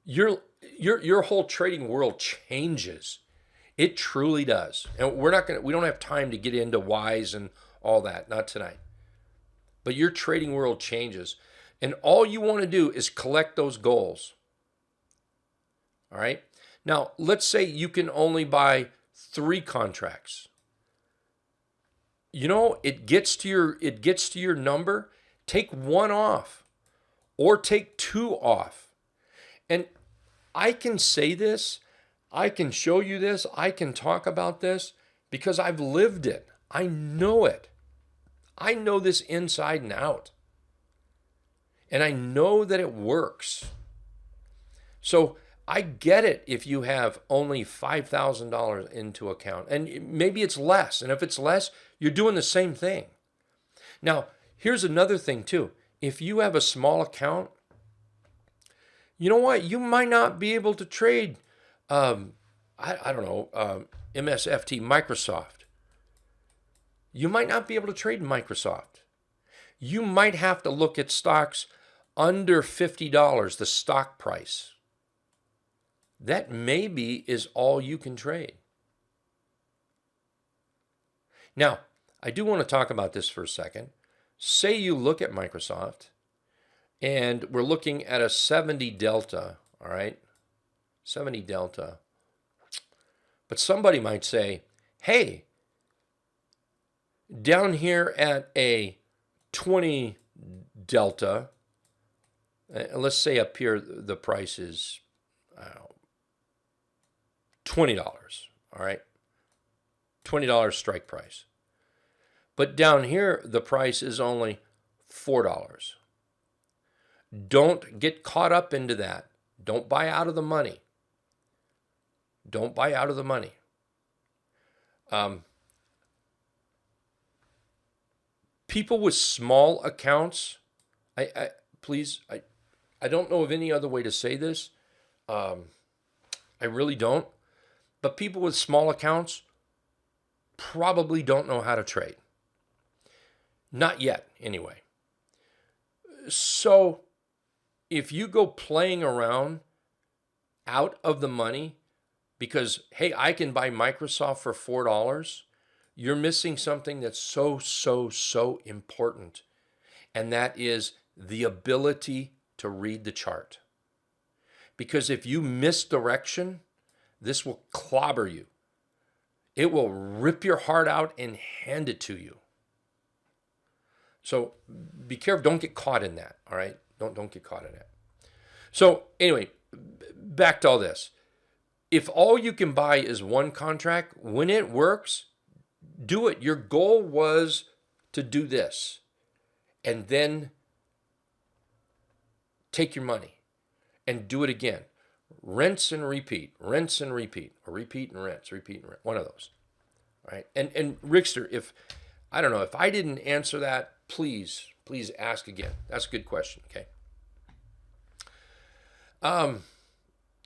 A: Your whole trading world changes. It truly does. And we don't have time to get into whys and all that, not tonight. But your trading world changes. And all you want to do is collect those goals. All right? Now, let's say you can only buy 3 contracts. You know, it gets to your number, take 1 off or take 2 off. And I can say this, I can show you this, I can talk about this because I've lived it. I know it. I know this inside and out. And I know that it works. So I get it if you have only $5,000 into account. And maybe it's less. And if it's less, you're doing the same thing. Now, here's another thing too. If you have a small account, you know what? You might not be able to trade, I don't know, MSFT, Microsoft. You might not be able to trade Microsoft. You might have to look at stocks under $50, the stock price. That maybe is all you can trade. Now, I do want to talk about this for a second. Say you look at Microsoft And we're looking at a 70 delta, all right? 70 delta. But somebody might say, hey, down here at a 20 delta, let's say up here the price is $20, all right? $20 strike price. But down here, the price is only $4. Don't get caught up into that. Don't buy out of the money. Don't buy out of the money. People with small accounts, I don't know of any other way to say this. I really don't. But people with small accounts probably don't know how to trade. Not yet, anyway. So if you go playing around out of the money because, hey, I can buy Microsoft for $4, you're missing something that's so important. And that is the ability to read the chart. Because if you miss direction, this will clobber you. It will rip your heart out and hand it to you. So be careful. Don't get caught in that, all right? Don't get caught in that. So anyway, back to all this. If all you can buy is one contract, when it works, do it. Your goal was to do this. And then take your money and do it again. Rinse and repeat, rinse and repeat, or repeat and rinse, one of those. All right. And Rickster, if I didn't answer that, please ask again. That's a good question. Okay.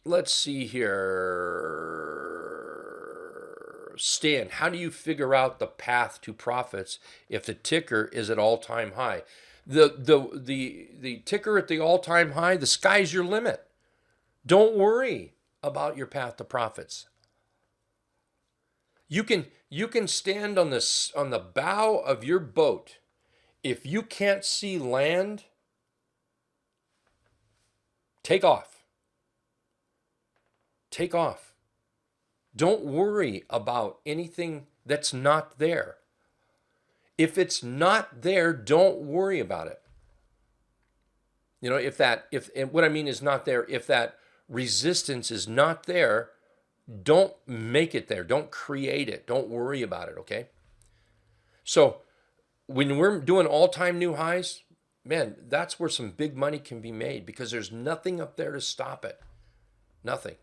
A: Let's see here. Stan, how do you figure out the path to profits if the ticker is at all-time high? The ticker at the all-time high, the sky's your limit. Don't worry about your path to profits. You can stand on the bow of your boat. If you can't see land, take off. Take off. Don't worry about anything that's not there. If it's not there, don't worry about it. You know, and what I mean is not there, if that resistance is not there, don't make it there. Don't create it. Don't worry about it, okay? So when we're doing all-time new highs, man, that's where some big money can be made because there's nothing up there to stop it. Nothing.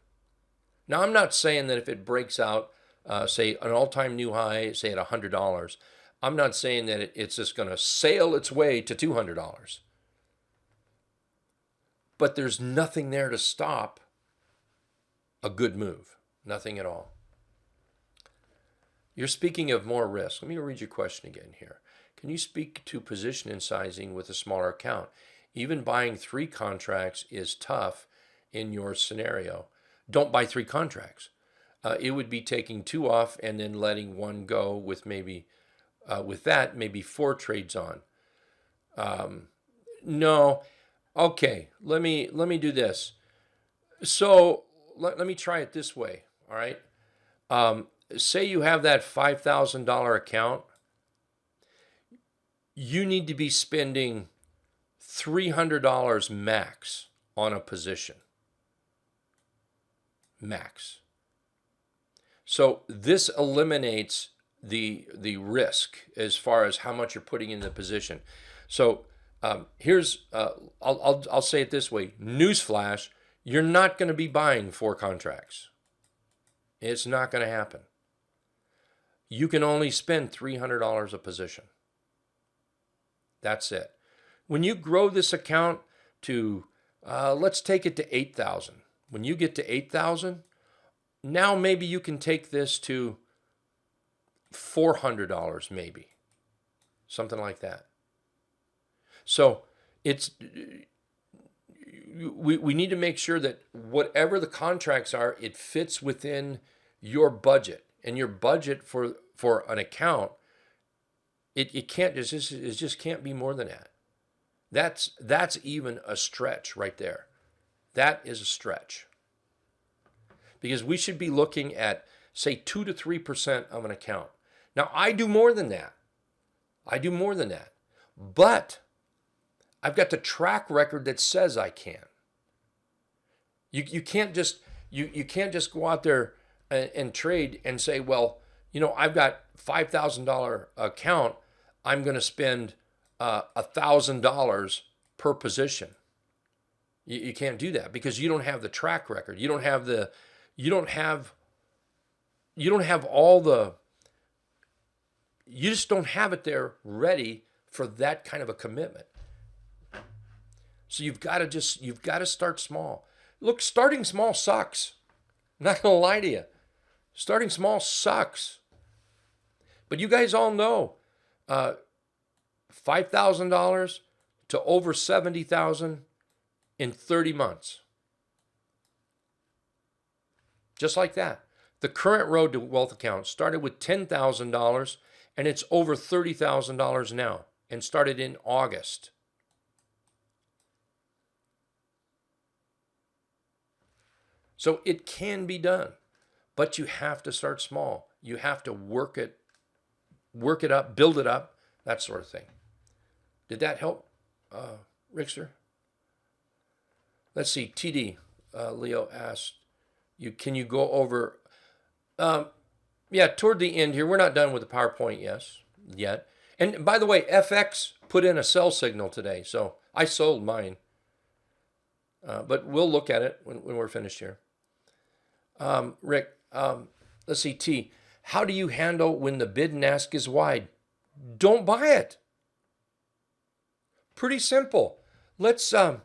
A: Now, I'm not saying that if it breaks out, say, an all-time new high, say at $100, I'm not saying that it's just going to sail its way to $200. But there's nothing there to stop a good move. Nothing at all. You're speaking of more risk. Let me read your question again here. Can you speak to position and sizing with a smaller account? Even buying 3 contracts is tough in your scenario. Don't buy 3 contracts. It would be taking 2 off and then letting 1 go with maybe 4 trades on. No. Okay, let me do this. So let me try it this way, all right? Say you have that $5,000 account. You need to be spending $300 max on a position. Max. So this eliminates the risk as far as how much you're putting in the position. So here's I'll say it this way. Newsflash: you're not going to be buying 4 contracts. It's not going to happen. You can only spend $300 a position. That's it. When you grow this account to, let's take it to 8,000. When you get to 8,000, now maybe you can take this to $400 maybe. Something like that. So we need to make sure that whatever the contracts are, it fits within your budget. And your budget for an account, it just can't be more than that. That's even a stretch right there. That is a stretch. Because we should be looking at, say, 2 to 3% of an account. Now, I do more than that. But I've got the track record that says I can. You can't just go out there and trade and say, well, I've got $5,000 account. I'm going to spend $1,000 per position. You can't do that because you don't have the track record. You don't have all the. You just don't have it there ready for that kind of a commitment. So you've got to start small. Look, starting small sucks. I'm not going to lie to you. Starting small sucks. But you guys all know $5,000 to over $70,000 in 30 months. Just like that. The current road to wealth account started with $10,000 and it's over $30,000 now and started in August. So it can be done, but you have to start small. You have to work it up, build it up, that sort of thing. Did that help, Rickster? Let's see. TD Leo asked, can you go over? Yeah, toward the end here. We're not done with the PowerPoint yet. And by the way, FX put in a sell signal today, so I sold mine. But we'll look at it when we're finished here. Rick, let's see. T, how do you handle when the bid and ask is wide? Don't buy it. Pretty simple. Let's buy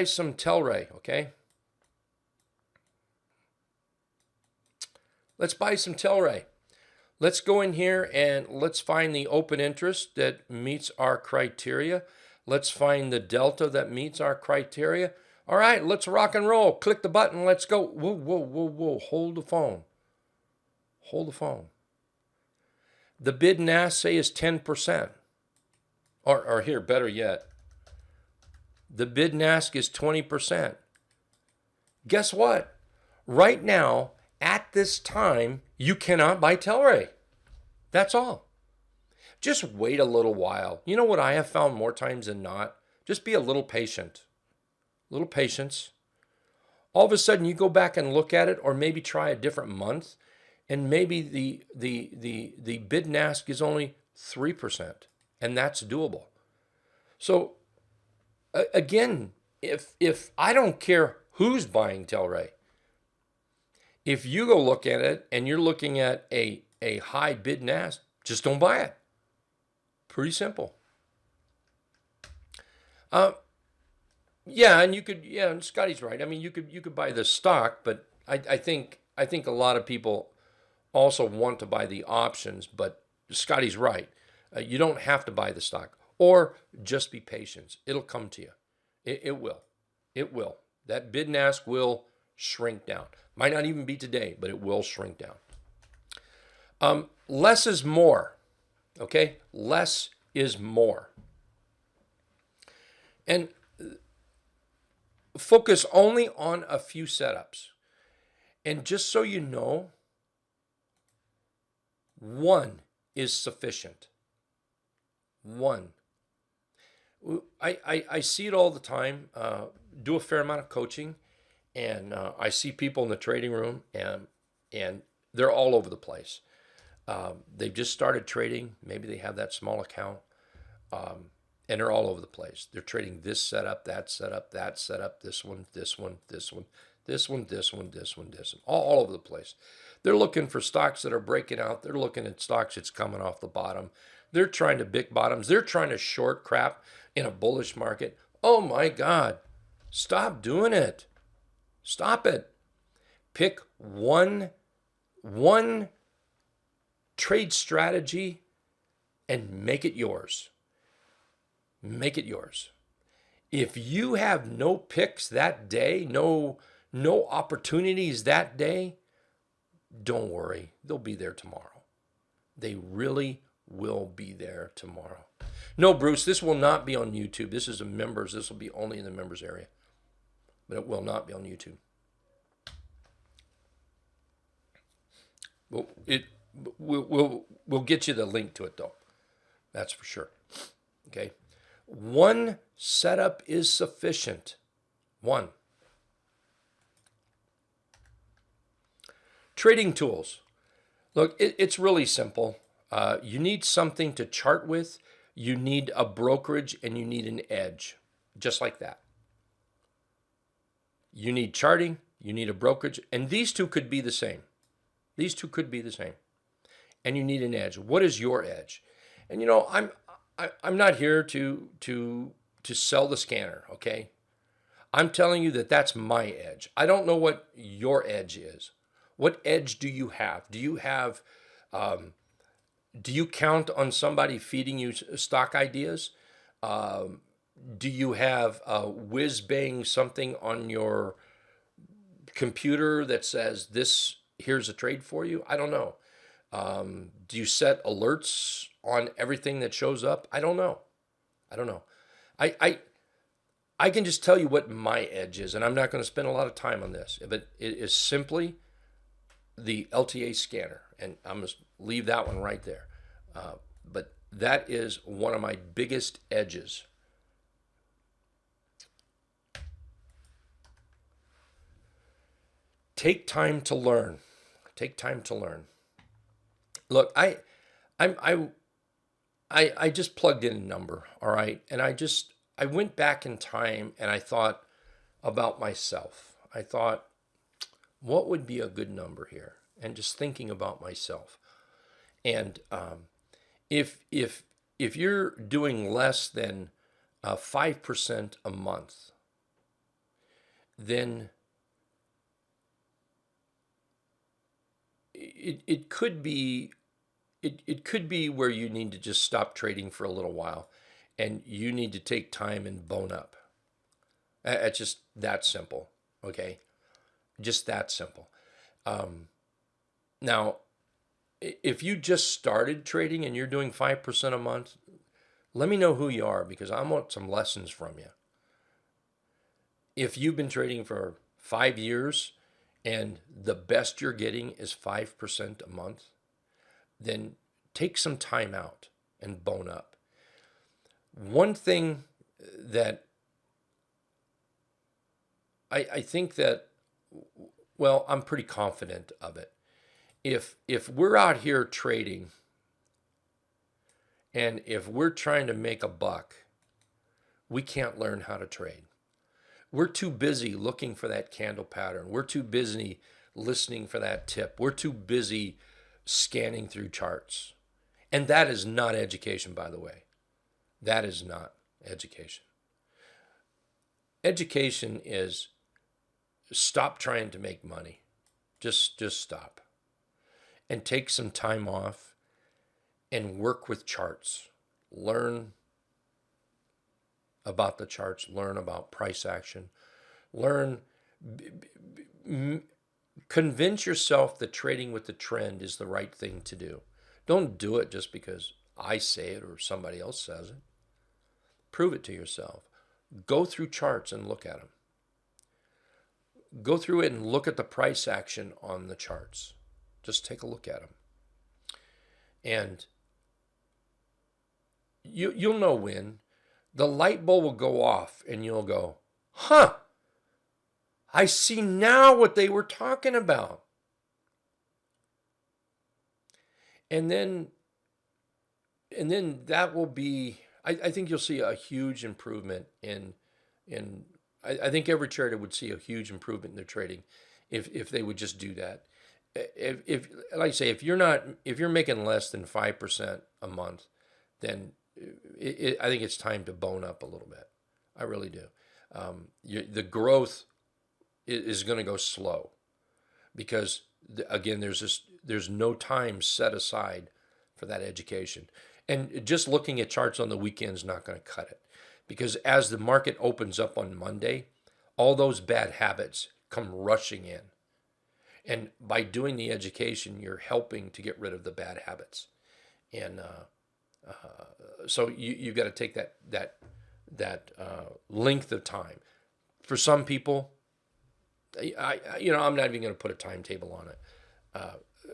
A: some Telray, okay? Let's buy some Telray. Let's go in here and let's find the open interest that meets our criteria. Let's find the delta that meets our criteria. All right, let's rock and roll. Click the button. Let's go. Whoa, whoa, whoa, whoa. Hold the phone. Hold the phone. The bid and ask say is 10%. Or here, better yet, the bid and ask is 20%. Guess what? Right now, at this time, you cannot buy Telray. That's all. Just wait a little while. You know what I have found more times than not? Just be a little patient. A little patience. All of a sudden, you go back and look at it, or maybe try a different month, and maybe the bid and ask is only 3%, and that's doable. So, again, if I don't care who's buying Telray, if you go look at it and you're looking at a high bid and ask, just don't buy it. Pretty simple. Yeah, and you could, yeah, and Scotty's right. I mean, you could buy the stock, but I think a lot of people also want to buy the options, but Scotty's right. You don't have to buy the stock, or just be patient. It'll come to you. It will. It will. That bid and ask will shrink down. Might not even be today, but it will shrink down. Less is more. Okay? Less is more. And focus only on a few setups. And just so you know, one is sufficient. One. I see it all the time. Do a fair amount of coaching, and I see people in the trading room, and they're all over the place. They've just started trading. Maybe they have that small account, and they're all over the place. They're trading this setup, that setup, that setup, this one, this one, this one, this one, this one, this one, this one, all over the place. They're looking for stocks that are breaking out. They're looking at stocks that's coming off the bottom. They're trying to big bottoms. They're trying to short crap in a bullish market. Oh my God. Stop doing it. Stop it. Pick one trade strategy and make it yours. Make it yours. If you have no picks that day, no opportunities that day, don't worry. They'll be there tomorrow. They really, will be there tomorrow. No, Bruce, this will not be on YouTube. This is a members. This will be only in the members area, but it will not be on YouTube. We'll get you the link to it though. That's for sure. Okay. One setup is sufficient. One. Trading tools. Look, it's really simple. You need something to chart with. You need a brokerage and you need an edge. Just like that. You need charting. You need a brokerage. And these two could be the same. These two could be the same. And you need an edge. What is your edge? And you know, I'm not here to sell the scanner, okay? I'm telling you that that's my edge. I don't know what your edge is. What edge do you have? Do you have, do you count on somebody feeding you stock ideas? Do you have whiz-bang something on your computer that says this, here's a trade for you? I don't know. Do you set alerts on everything that shows up? I don't know. I don't know. I can just tell you what my edge is, and I'm not going to spend a lot of time on this, but it is simply the LTA scanner, and I'm going to leave that one right there. But that is one of my biggest edges. Take time to learn. Take time to learn. Look, I just plugged in a number, all right? And I went back in time and I thought about myself. I thought, what would be a good number here? And just thinking about myself. And if you're doing less than 5% a month, then it could be where you need to just stop trading for a little while, and you need to take time and bone up. It's just that simple, okay? Just that simple. Now, if you just started trading and you're doing 5% a month, let me know who you are, because I want some lessons from you. If you've been trading for 5 years and the best you're getting is 5% a month, then take some time out and bone up. One thing that I think that, well, I'm pretty confident of it. If we're out here trading and if we're trying to make a buck, we can't learn how to trade. We're too busy looking for that candle pattern. We're too busy listening for that tip. We're too busy scanning through charts. And that is not education, by the way. That is not education. Education is stop trying to make money. Just stop. And take some time off and work with charts. Learn about the charts. Learn about price action. Convince yourself that trading with the trend is the right thing to do. Don't do it just because I say it or somebody else says it. Prove it to yourself. Go through charts and look at them. Go through it and look at the price action on the charts. Just take a look at them. And you'll know when. The light bulb will go off and you'll go, huh, I see now what they were talking about. And then that will be, I think you'll see a huge improvement I think every trader would see a huge improvement in their trading if they would just do that. If like I say, if you're making less than 5% a month, then I think it's time to bone up a little bit. I really do. The growth is going to go slow because again, there's no time set aside for that education. And just looking at charts on the weekend is not going to cut it, because as the market opens up on Monday, all those bad habits come rushing in. And by doing the education, you're helping to get rid of the bad habits. And So you got to take that length of time. For some people, I'm not even going to put a timetable on it.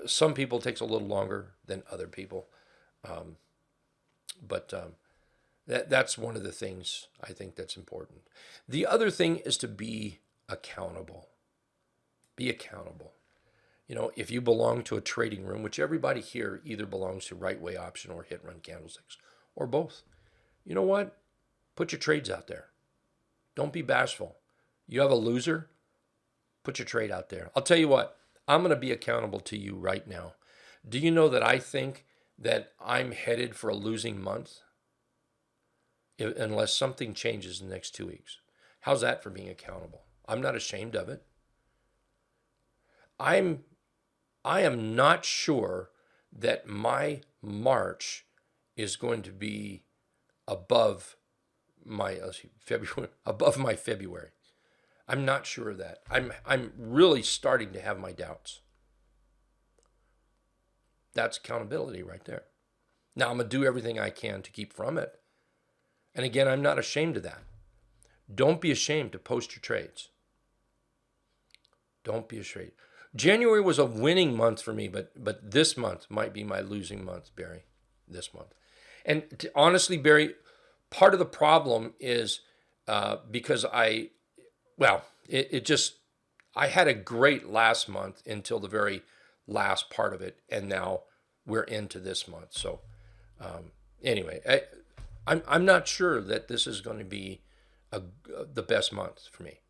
A: Some people it takes a little longer than other people, but that's one of the things I think that's important. The other thing is to be accountable. Be accountable. If you belong to a trading room, which everybody here either belongs to right way option or hit run candlesticks or both, you know what? Put your trades out there. Don't be bashful. You have a loser, put your trade out there. I'll tell you what, I'm going to be accountable to you right now. Do you know that I think that I'm headed for a losing month unless something changes in the next 2 weeks? How's that for being accountable? I'm not ashamed of it. I am not sure that my March is going to be above my February. I'm not sure of that. I'm really starting to have my doubts. That's accountability right there. Now I'm going to do everything I can to keep from it. And again, I'm not ashamed of that. Don't be ashamed to post your trades. Don't be ashamed. January was a winning month for me, but this month might be my losing month, Barry. This month. And honestly, Barry, part of the problem is because I had a great last month until the very last part of it, and now we're into this month. So anyway, I'm not sure that this is going to be the best month for me.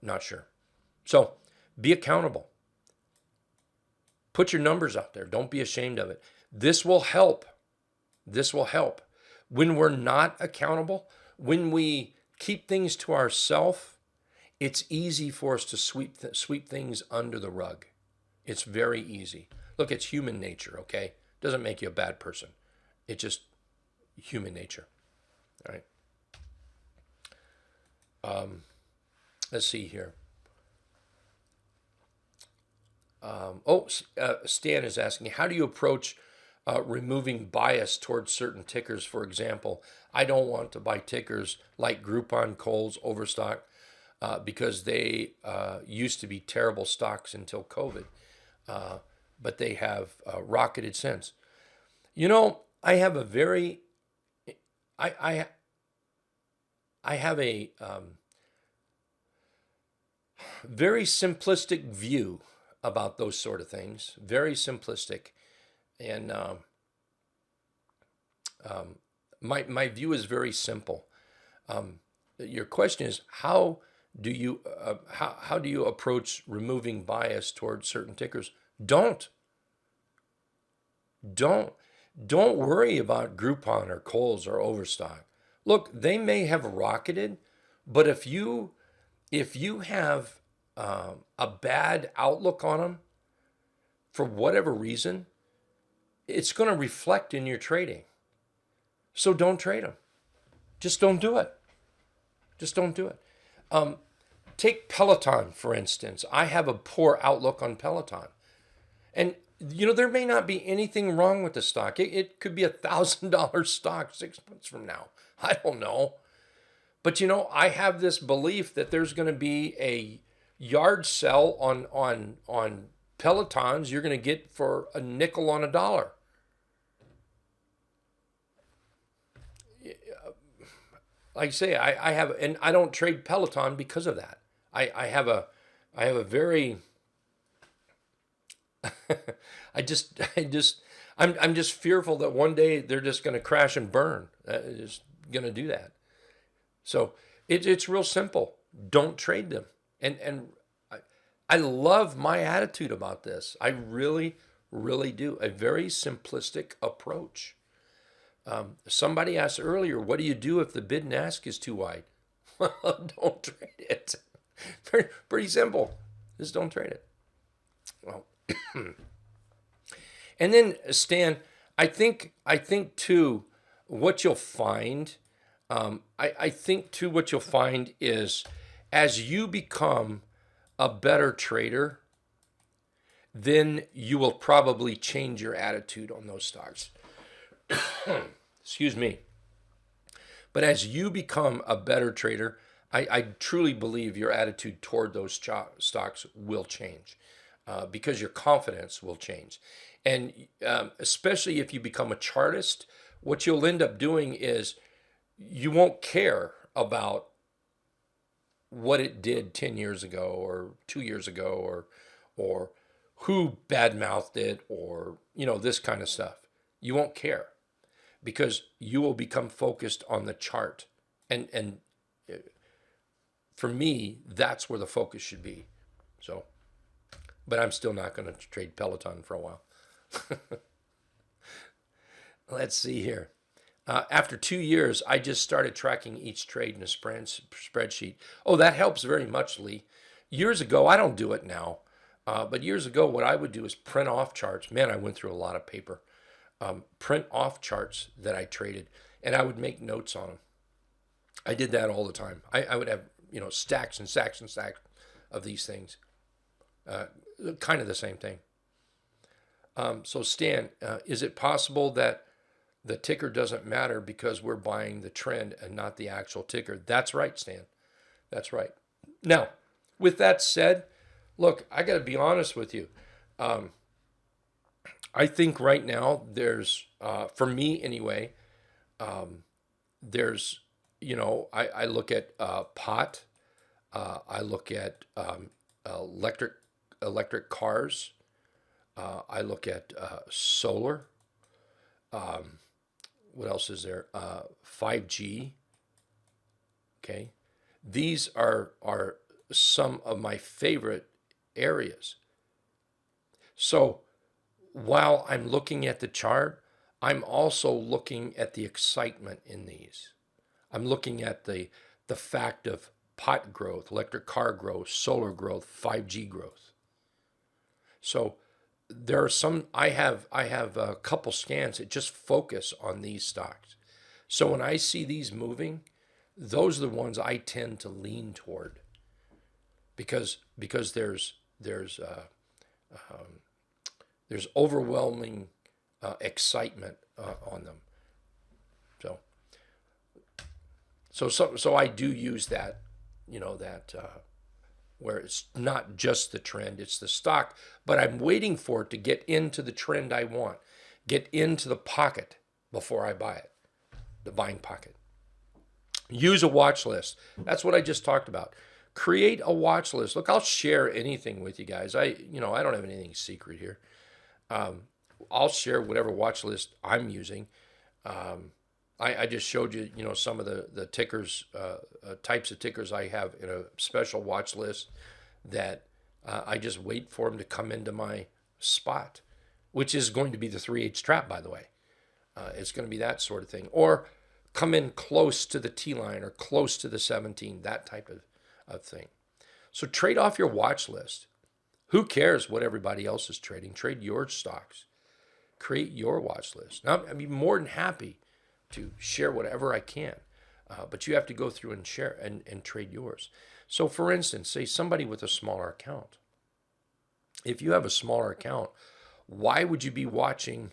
A: Not sure. So be accountable. Put your numbers out there. Don't be ashamed of it. This will help. This will help. When we're not accountable, when we keep things to ourselves, it's easy for us to sweep things under the rug. It's very easy. Look, it's human nature, okay? Doesn't make you a bad person. It's just human nature, all right? Let's see here. Stan is asking, how do you approach removing bias towards certain tickers? For example, I don't want to buy tickers like Groupon, Kohl's, Overstock, because they used to be terrible stocks until COVID, but they have rocketed since. I have a very, I have a very simplistic view about those sort of things. Very simplistic, and my view is very simple. Your question is, how do you approach removing bias towards certain tickers? Don't worry about Groupon or Kohl's or Overstock. Look, they may have rocketed, but if you have a bad outlook on them for whatever reason, it's going to reflect in your trading. So don't trade them. Just don't do it. Just don't do it. Take Peloton, for instance. I have a poor outlook on Peloton. And, there may not be anything wrong with the stock. It could be $1,000 stock 6 months from now. I don't know. But, I have this belief that there's going to be a yard sell on Pelotons you're going to get for a nickel on a dollar. Like I say, I have, and I don't trade Peloton because of that. I have a very, I'm just fearful that one day they're just going to crash and burn. Just going to do that. So it's real simple. Don't trade them. And I love my attitude about this. I really, really do. A very simplistic approach. Somebody asked earlier, what do you do if the bid and ask is too wide? Don't trade it. Pretty simple. Just don't trade it. Well, and then Stan, I think too, what you'll find, I think too, what you'll find is as you become a better trader, then you will probably change your attitude on those stocks. Excuse me. But as you become a better trader, I truly believe your attitude toward those stocks will change because your confidence will change. And especially if you become a chartist, what you'll end up doing is you won't care about what it did 10 years ago or 2 years ago or who badmouthed it or, this kind of stuff. You won't care because you will become focused on the chart. And for me, that's where the focus should be. So, but I'm still not going to trade Peloton for a while. Let's see here. After 2 years, I just started tracking each trade in a spreadsheet. Oh, that helps very much, Lee. Years ago, I don't do it now, but years ago, what I would do is print off charts. Man, I went through a lot of paper. Print off charts that I traded, and I would make notes on them. I did that all the time. I would have, stacks and stacks and stacks of these things. Kind of the same thing. So Stan, is it possible that the ticker doesn't matter because we're buying the trend and not the actual ticker? That's right, Stan. That's right. Now, with that said, look, I got to be honest with you. I think right now there's, for me anyway, there's, I look at pot, I look at electric cars, I look at solar. What else is there? 5G. Okay, these are some of my favorite areas. So while I'm looking at the chart, I'm also looking at the excitement in these. I'm looking at the fact of pot growth, electric car growth, solar growth, 5G growth. So there are some, I have a couple scans that just focus on these stocks. So when I see these moving, those are the ones I tend to lean toward because there's overwhelming excitement on them. So I do use that, where it's not just the trend, it's the stock, but I'm waiting for it to get into the trend I want, get into the pocket before I buy it, the buying pocket. Use a watch list. That's what I just talked about. Create a watch list. Look, I'll share anything with you guys. I don't have anything secret here. I'll share whatever watch list I'm using. I just showed you, some of the tickers, types of tickers I have in a special watch list that I just wait for them to come into my spot, which is going to be the 3/8 trap, by the way. It's going to be that sort of thing. Or come in close to the T-line or close to the 17, that type of thing. So trade off your watch list. Who cares what everybody else is trading? Trade your stocks. Create your watch list. Now, I'd be more than happy to share whatever I can, but you have to go through and share and trade yours. So for instance, say somebody with a smaller account. If you have a smaller account, why would you be watching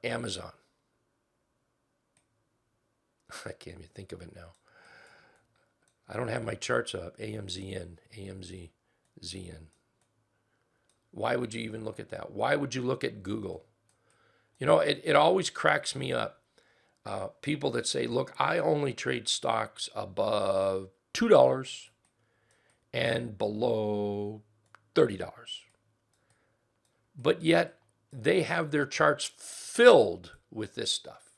A: Amazon? I can't even think of it now. I don't have my charts up. AMZN. Why would you even look at that? Why would you look at Google? It always cracks me up. People that say, look, I only trade stocks above $2 and below $30. But yet they have their charts filled with this stuff.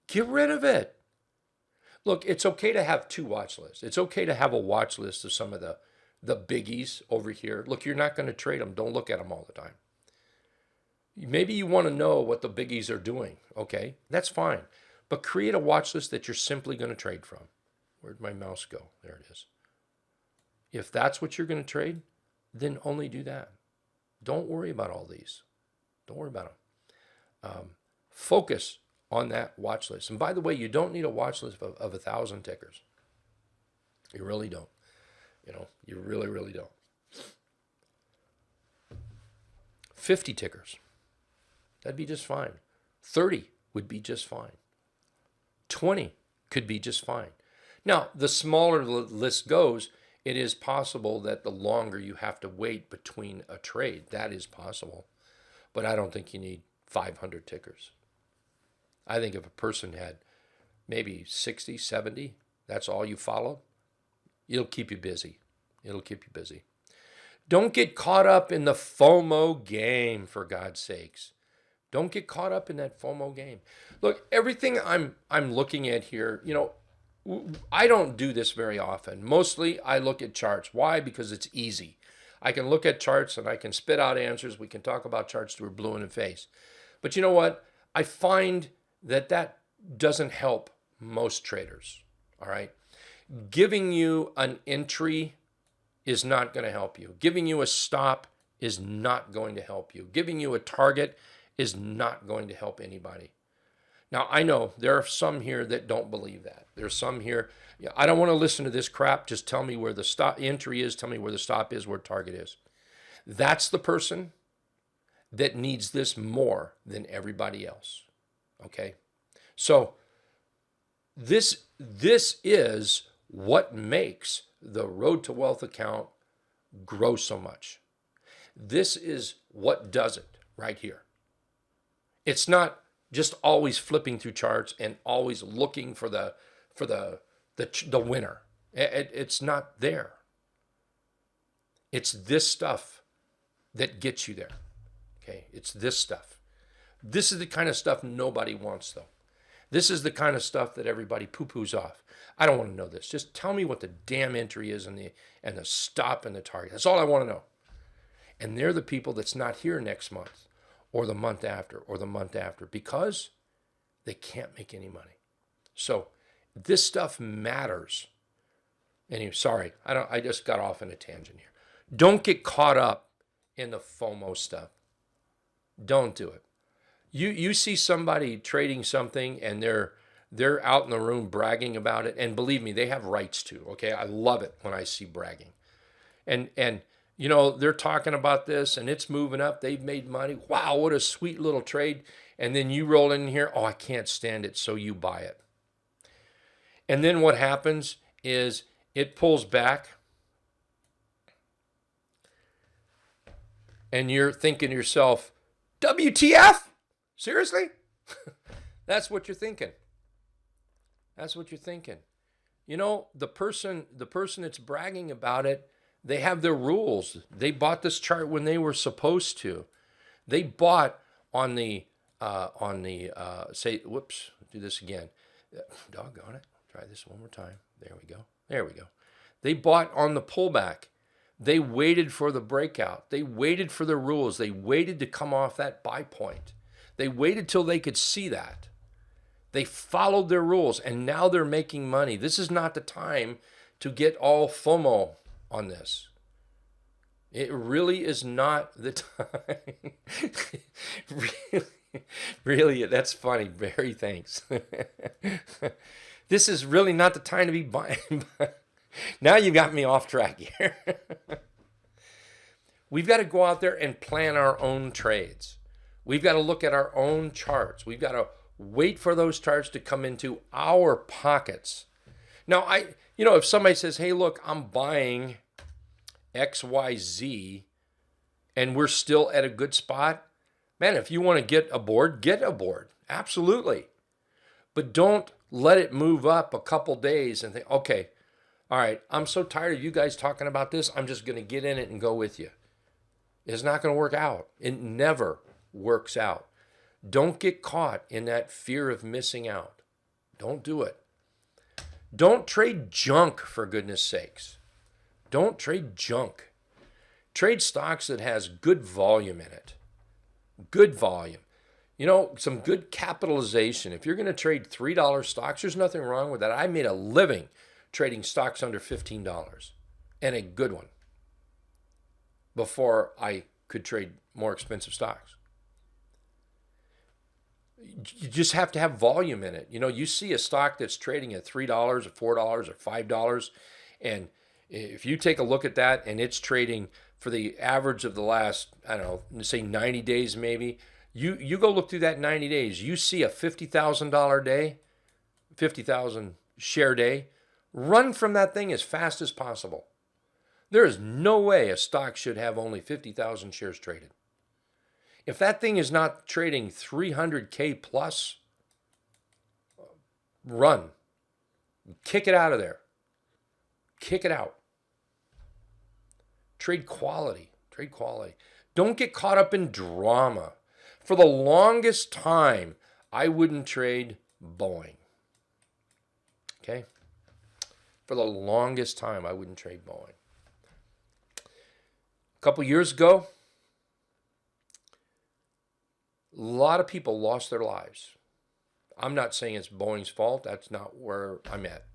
A: Get rid of it. Look, it's okay to have two watch lists. It's okay to have a watch list of some of the biggies over here. Look, you're not going to trade them. Don't look at them all the time. Maybe you want to know what the biggies are doing. Okay, that's fine. But create a watch list that you're simply going to trade from. Where'd my mouse go? There it is. If that's what you're going to trade, then only do that. Don't worry about all these. Don't worry about them. Focus on that watch list. And by the way, you don't need a watch list of 1,000 tickers. You really don't. You really, really don't. 50 tickers. That'd be just fine. 30 would be just fine. 20 could be just fine. Now, the smaller the list goes, it is possible that the longer you have to wait between a trade. That is possible. But I don't think you need 500 tickers. I think if a person had maybe 60, 70, that's all you follow, it'll keep you busy. It'll keep you busy. Don't get caught up in the FOMO game, for God's sakes. Don't get caught up in that FOMO game. Look, everything I'm looking at here, you know, I don't do this very often. Mostly I look at charts. Why? Because it's easy. I can look at charts and I can spit out answers. We can talk about charts till we're blue in the face. But you know what? I find that that doesn't help most traders. All right? Giving you an entry is not going to help you. Giving you a stop is not going to help you. Giving you a target is not going to help anybody. Now, I know there are some here that don't believe that. There's some here, I don't want to listen to this crap. Just tell me where the stop entry is. Tell me where the stop is, where target is. That's the person that needs this more than everybody else. Okay? So this is what makes the Road to Wealth account grow so much. This is what does it right here. It's not just always flipping through charts and always looking for the winner. It's not there. It's this stuff that gets you there. Okay, it's this stuff. This is the kind of stuff nobody wants, though. This is the kind of stuff that everybody poo-poos off. I don't want to know this. Just tell me what the damn entry is and the stop and the target. That's all I want to know. And they're the people that's not here next month, or the month after, or the month after, because they can't make any money. So this stuff matters. Anyway, sorry, I just got off in a tangent here. Don't get caught up in the FOMO stuff. Don't do it. You see somebody trading something and they're out in the room bragging about it, and believe me, they have rights to. Okay, I love it when I see bragging, and you know, they're talking about this and it's moving up. They've made money. Wow, what a sweet little trade. And then you roll in here, oh, I can't stand it, so you buy it. And then what happens is it pulls back and you're thinking to yourself, WTF? Seriously? That's what you're thinking. That's what you're thinking. You know, the person that's bragging about it, they have their rules. They bought this chart when they were supposed to. They bought on the say, whoops, do this again. Doggone it. Try this one more time. There we go. There we go. They bought on the pullback. They waited for the breakout. They waited for the rules. They waited to come off that buy point. They waited till they could see that. They followed their rules, and now they're making money. This is not the time to get all FOMO on this. It really is not the time. really, that's funny. Barry, thanks. This is really not the time to be buying. Now you got me off track here. We've got to go out there and plan our own trades. We've got to look at our own charts. We've got to wait for those charts to come into our pockets. Now, if somebody says, hey, look, I'm buying XYZ and we're still at a good spot, man, if you want to get aboard, get aboard. Absolutely. But don't let it move up a couple days and think, okay, all right, I'm so tired of you guys talking about this, I'm just going to get in it and go with you. It's not going to work out. It never works out. Don't get caught in that fear of missing out. Don't do it. Don't trade junk, for goodness sakes. Don't trade junk. Trade stocks that has good volume in it. Good volume. You know, some good capitalization. If you're going to trade $3 stocks, there's nothing wrong with that. I made a living trading stocks under $15, and a good one, before I could trade more expensive stocks. You just have to have volume in it. You know, you see a stock that's trading at $3 or $4 or $5, and if you take a look at that and it's trading for the average of the last, I don't know, say 90 days maybe, You go look through that 90 days. You see a $50,000 day, 50,000 share day. Run from that thing as fast as possible. There is no way a stock should have only 50,000 shares traded. If that thing is not trading 300K plus, run. Kick it out of there. Kick it out. Trade quality. Trade quality. Don't get caught up in drama. For the longest time, I wouldn't trade Boeing. Okay? For the longest time, I wouldn't trade Boeing. A couple years ago, a lot of people lost their lives. I'm not saying it's Boeing's fault. That's not where I'm at.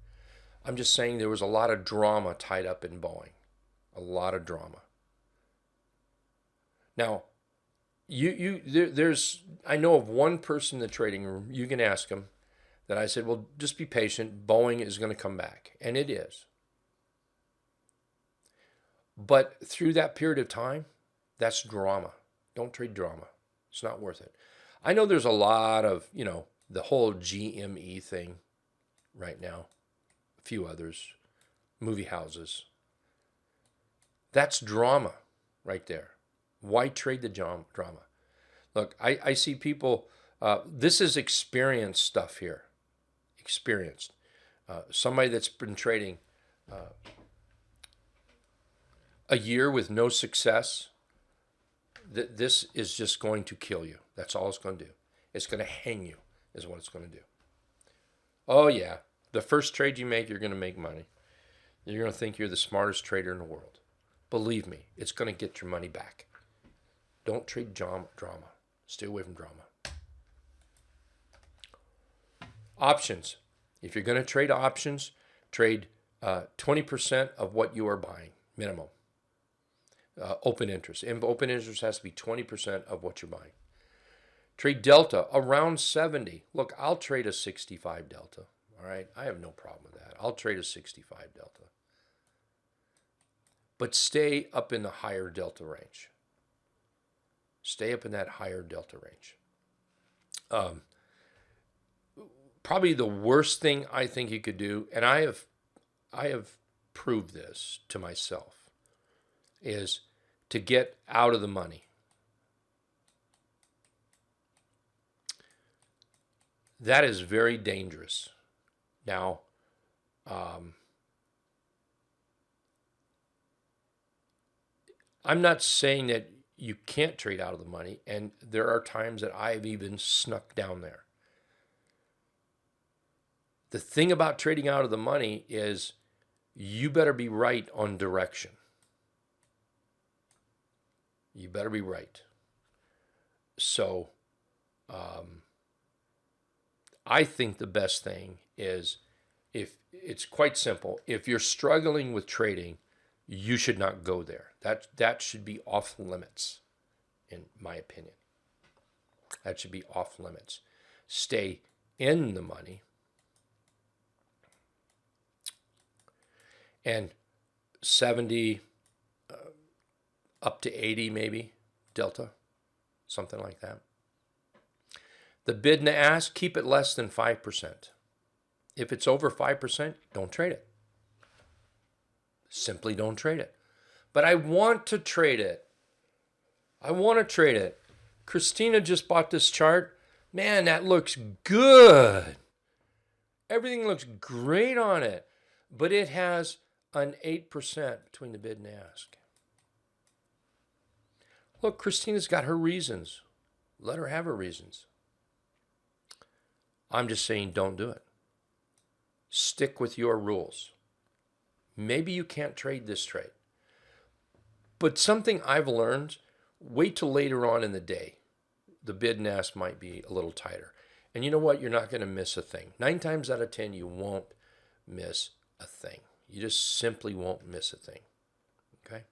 A: I'm just saying there was a lot of drama tied up in Boeing. A lot of drama. Now, I know of one person in the trading room, you can ask him, that I said, well, just be patient. Boeing is going to come back. And it is. But through that period of time, that's drama. Don't trade drama. It's not worth it. I know there's a lot of, the whole GME thing right now. A few others. Movie houses. That's drama right there. Why trade the drama? Look, I see people, this is experienced stuff here. Experienced. Somebody that's been trading a year with no success, this is just going to kill you. That's all it's going to do. It's going to hang you is what it's going to do. Oh, yeah. The first trade you make, you're going to make money. You're going to think you're the smartest trader in the world. Believe me, it's going to get your money back. Don't trade drama. Stay away from drama. Options. If you're going to trade options, trade 20% of what you are buying, minimum. Open interest. And open interest has to be 20% of what you're buying. Trade delta around 70. Look, I'll trade a 65 delta. All right? I have no problem with that. I'll trade a 65 delta. But stay up in the higher delta range. Stay up in that higher delta range. Probably the worst thing I think you could do, and I have proved this to myself, is to get out of the money. That is very dangerous. Now, I'm not saying that you can't trade out of the money, and there are times that I've even snuck down there. The thing about trading out of the money is you better be right on direction. You better be right. So I think the best thing is, if it's quite simple, if you're struggling with trading, you should not go there. That should be off limits, in my opinion. That should be off limits. Stay in the money. And 70 up to 80 maybe, delta, something like that. The bid and the ask, keep it less than 5%. If it's over 5%, don't trade it. Simply don't trade it. But I want to trade it. I want to trade it. Christina just bought this chart. Man, that looks good. Everything looks great on it. But it has an 8% between the bid and the ask. Look, Christina's got her reasons. Let her have her reasons. I'm just saying don't do it. Stick with your rules. Maybe you can't trade this trade. But something I've learned, wait till later on in the day. The bid and ask might be a little tighter. And you know what? You're not going to miss a thing. 9 times out of 10, you won't miss a thing. You just simply won't miss a thing. Okay?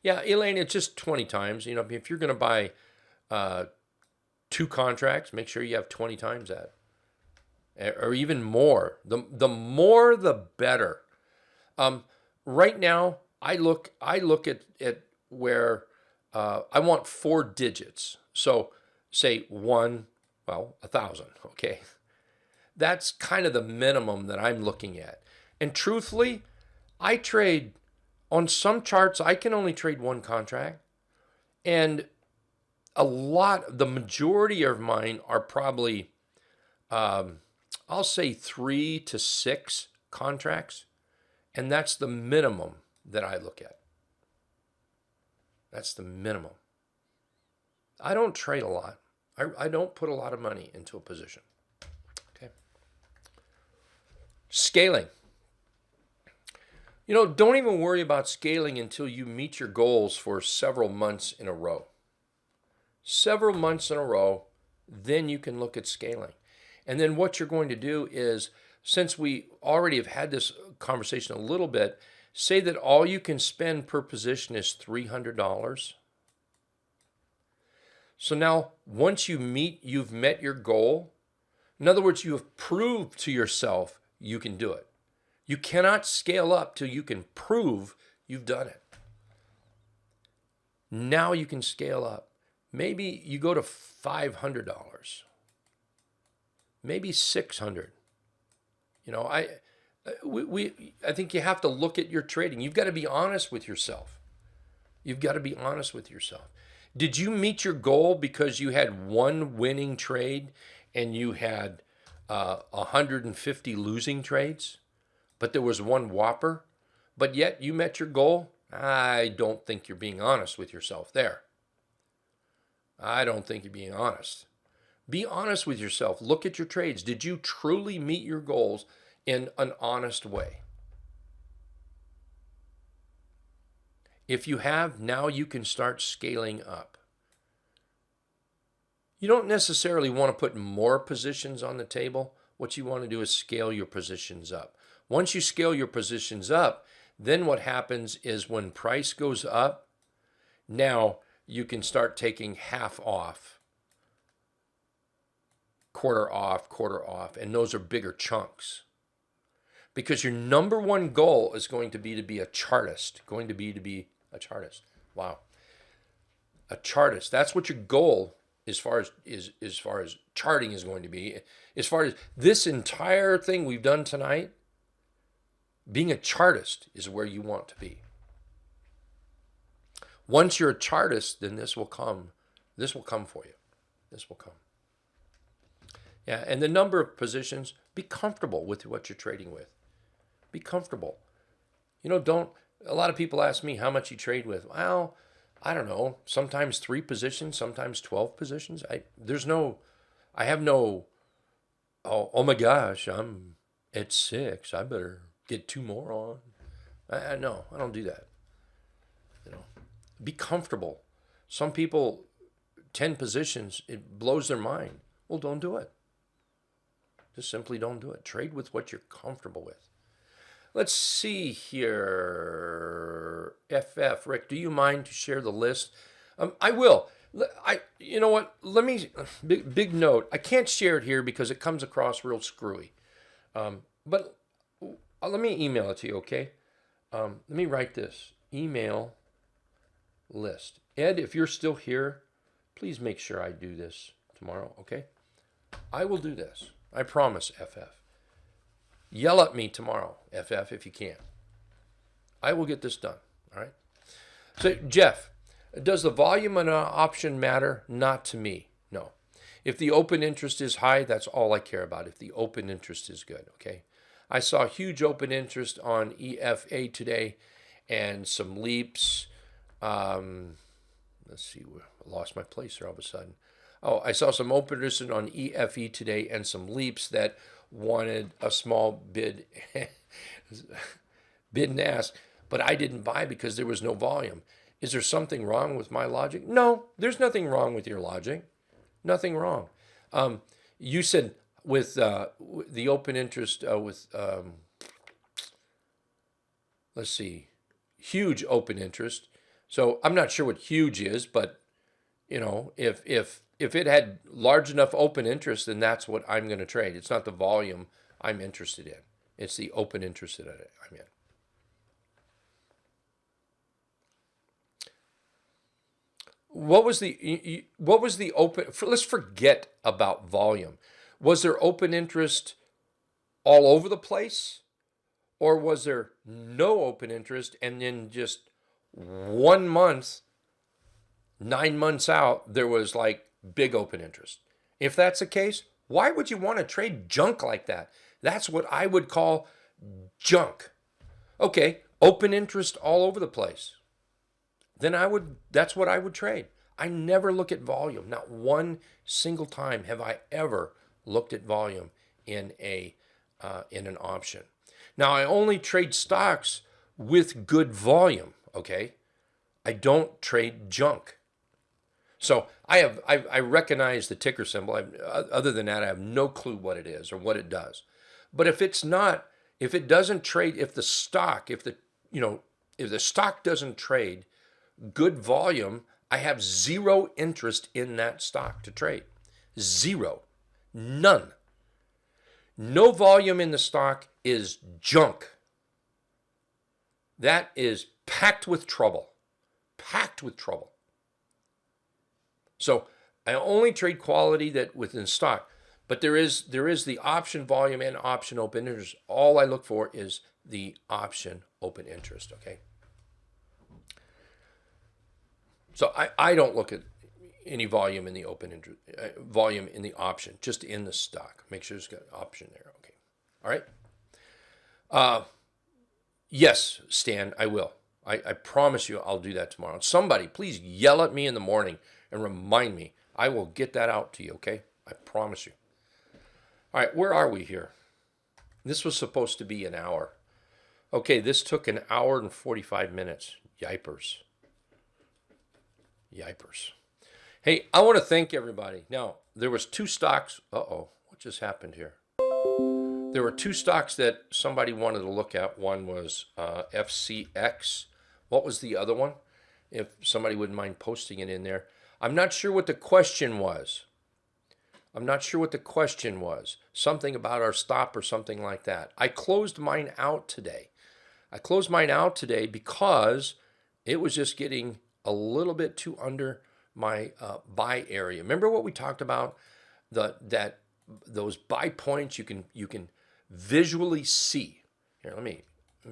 A: Yeah, Elaine, it's just 20 times. You know, if you're going to buy 2 contracts, make sure you have 20 times that. Or even more. The more, the better. Right now, I look at where I want 4 digits. So say 1,000, okay? That's kind of the minimum that I'm looking at. And truthfully, I trade on some charts, I can only trade one contract. And the majority of mine are probably, I'll say 3 to 6 contracts. And that's the minimum that I look at. That's the minimum. I don't trade a lot. I don't put a lot of money into a position. Okay. Scaling. Don't even worry about scaling until you meet your goals for several months in a row. Several months in a row, then you can look at scaling. And then what you're going to do is, since we already have had this conversation a little bit, say that all you can spend per position is $300. So now, once you've met your goal. In other words, you have proved to yourself you can do it. You cannot scale up till you can prove you've done it. Now you can scale up. Maybe you go to $500, maybe $600. I think you have to look at your trading. You've got to be honest with yourself. You've got to be honest with yourself. Did you meet your goal because you had one winning trade and you had 150 losing trades, but there was one whopper, but yet you met your goal? I don't think you're being honest with yourself there. I don't think you're being honest. Be honest with yourself. Look at your trades. Did you truly meet your goals in an honest way? If you have, now you can start scaling up. You don't necessarily want to put more positions on the table. What you want to do is scale your positions up. Once you scale your positions up, then what happens is when price goes up, now you can start taking half off, quarter off, and those are bigger chunks. Because your number one goal is going to be a chartist, Wow. A chartist. That's what your goal as far as charting is going to be. As far as this entire thing we've done tonight, being a chartist is where you want to be. Once you're a chartist, then this will come. This will come for you. This will come. Yeah, and the number of positions, be comfortable with what you're trading with. Be comfortable. A lot of people ask me how much you trade with. Well, I don't know. Sometimes 3 positions, sometimes 12 positions. I have no, oh my gosh, I'm at 6. I better get 2 more on. No, I don't do that. Be comfortable. Some people, 10 positions, it blows their mind. Well, don't do it. Just simply don't do it. Trade with what you're comfortable with. Let's see here. FF, Rick, do you mind to share the list? I will. You know what? Let me, big note. I can't share it here because it comes across real screwy. But let me email it to you, okay? Let me write this. Email list. Ed, if you're still here, please make sure I do this tomorrow, okay? I will do this. I promise, FF. Yell at me tomorrow, FF, if you can. I will get this done, all right? So, Jeff, does the volume on an option matter? Not to me, no. If the open interest is high, that's all I care about, if the open interest is good, okay? I saw huge open interest on EFA today and some leaps. Let's see, I lost my place here all of a sudden. Oh, I saw some open interest on EFE today and some leaps that wanted a small bid and ask, but I didn't buy because there was no volume. Is there something wrong with my logic? No, there's nothing wrong with your logic. Nothing wrong. You said with the open interest let's see, huge open interest. So I'm not sure what huge is, but if it had large enough open interest, then that's what I'm going to trade. It's not the volume I'm interested in. It's the open interest that I'm in. What was the open? Let's forget about volume. Was there open interest all over the place, or was there no open interest and then just 1 month, 9 months out, there was like big open interest? If that's the case, why would you want to trade junk like that? That's what I would call junk. Okay, open interest all over the place. Then that's what I would trade. I never look at volume. Not one single time have I ever looked at volume in an option. Now, I only trade stocks with good volume, okay? I don't trade junk. So I recognize the ticker symbol. Other than that, I have no clue what it is or what it does. But if it doesn't trade, if the stock doesn't trade good volume, I have zero interest in that stock to trade. Zero. None. No volume in the stock is junk. That is packed with trouble. Packed with trouble. So I only trade quality that within stock. But there is the option volume and option open interest. All I look for is the option open interest, okay? So I don't look at any volume in the open interest, volume in the option, just in the stock. Make sure it's got option there, okay? All right? Yes, Stan, I will. I promise you I'll do that tomorrow. Somebody, please yell at me in the morning and remind me. I will get that out to you, okay? I promise you. All right, where are we here? This was supposed to be an hour. Okay, this took an hour and 45 minutes. Yipers. Yipers. Hey, I want to thank everybody. Now, there was two stocks. Uh-oh, what just happened here? There were two stocks that somebody wanted to look at. One was FCX. What was the other one? If somebody wouldn't mind posting it in there. I'm not sure what the question was. Something about our stop or something like that. I closed mine out today. Because it was just getting a little bit too under my buy area. Remember what we talked about? Those buy points you can visually see. Here, let me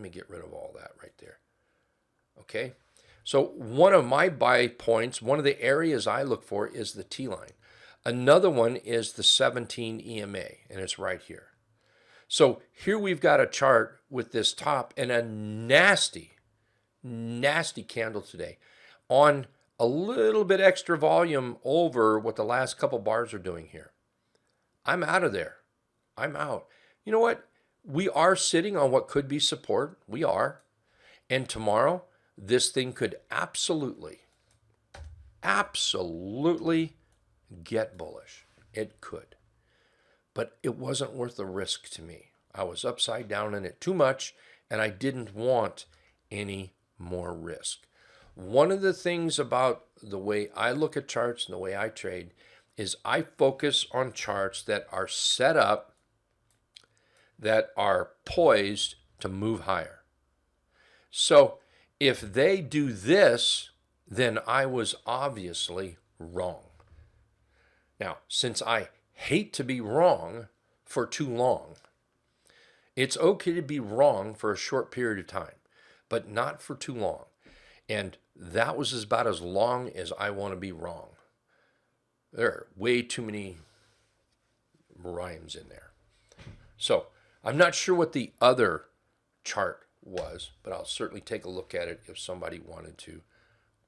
A: get rid of all that right there. Okay? So one of my buy points, one of the areas I look for is the T line. Another one is the 17 EMA, and it's right here. So here we've got a chart with this top and a nasty, nasty candle today on a little bit extra volume over what the last couple bars are doing here. I'm out of there. I'm out. You know what? We are sitting on what could be support. We are. And tomorrow, this thing could absolutely get bullish. It could. But it wasn't worth the risk to me. I was upside down in it too much, and I didn't want any more risk. One of the things about the way I look at charts and the way I trade is I focus on charts that are set up, that are poised to move higher. So if they do this, then I was obviously wrong. Now, since I hate to be wrong for too long, it's okay to be wrong for a short period of time, but not for too long. And that was about as long as I want to be wrong. There are way too many rhymes in there. So I'm not sure what the other chart was, but I'll certainly take a look at it if somebody wanted to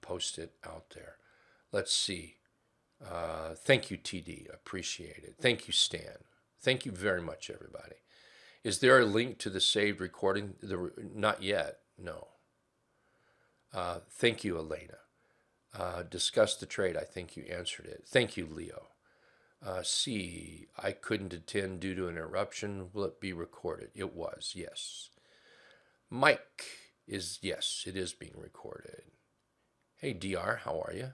A: post it out there. Let's see. Thank you, TD. Appreciate it. Thank you, Stan. Thank you very much, everybody. Is there a link to the saved recording? Not yet. No. Thank you, Elena. Discuss the trade. I think you answered it. Thank you, Leo. C, I couldn't attend due to an interruption. Will it be recorded? It was, yes. Mike is, yes, it is being recorded. Hey, DR, how are you?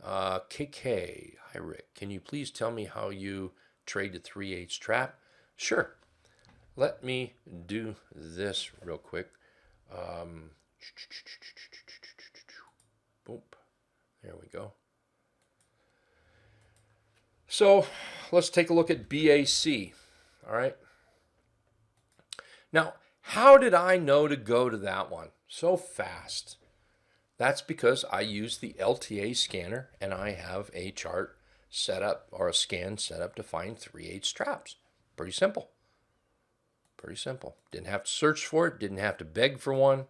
A: KK, hi, Rick. Can you please tell me how you trade the 3/8 trap? Sure. Let me do this real quick. Boom. There we go. So let's take a look at BAC. All right. Now, how did I know to go to that one so fast? That's because I use the LTA scanner and I have a chart set up or a scan set up to find 3/8 traps. Pretty simple. Pretty simple. Didn't have to search for it. Didn't have to beg for one.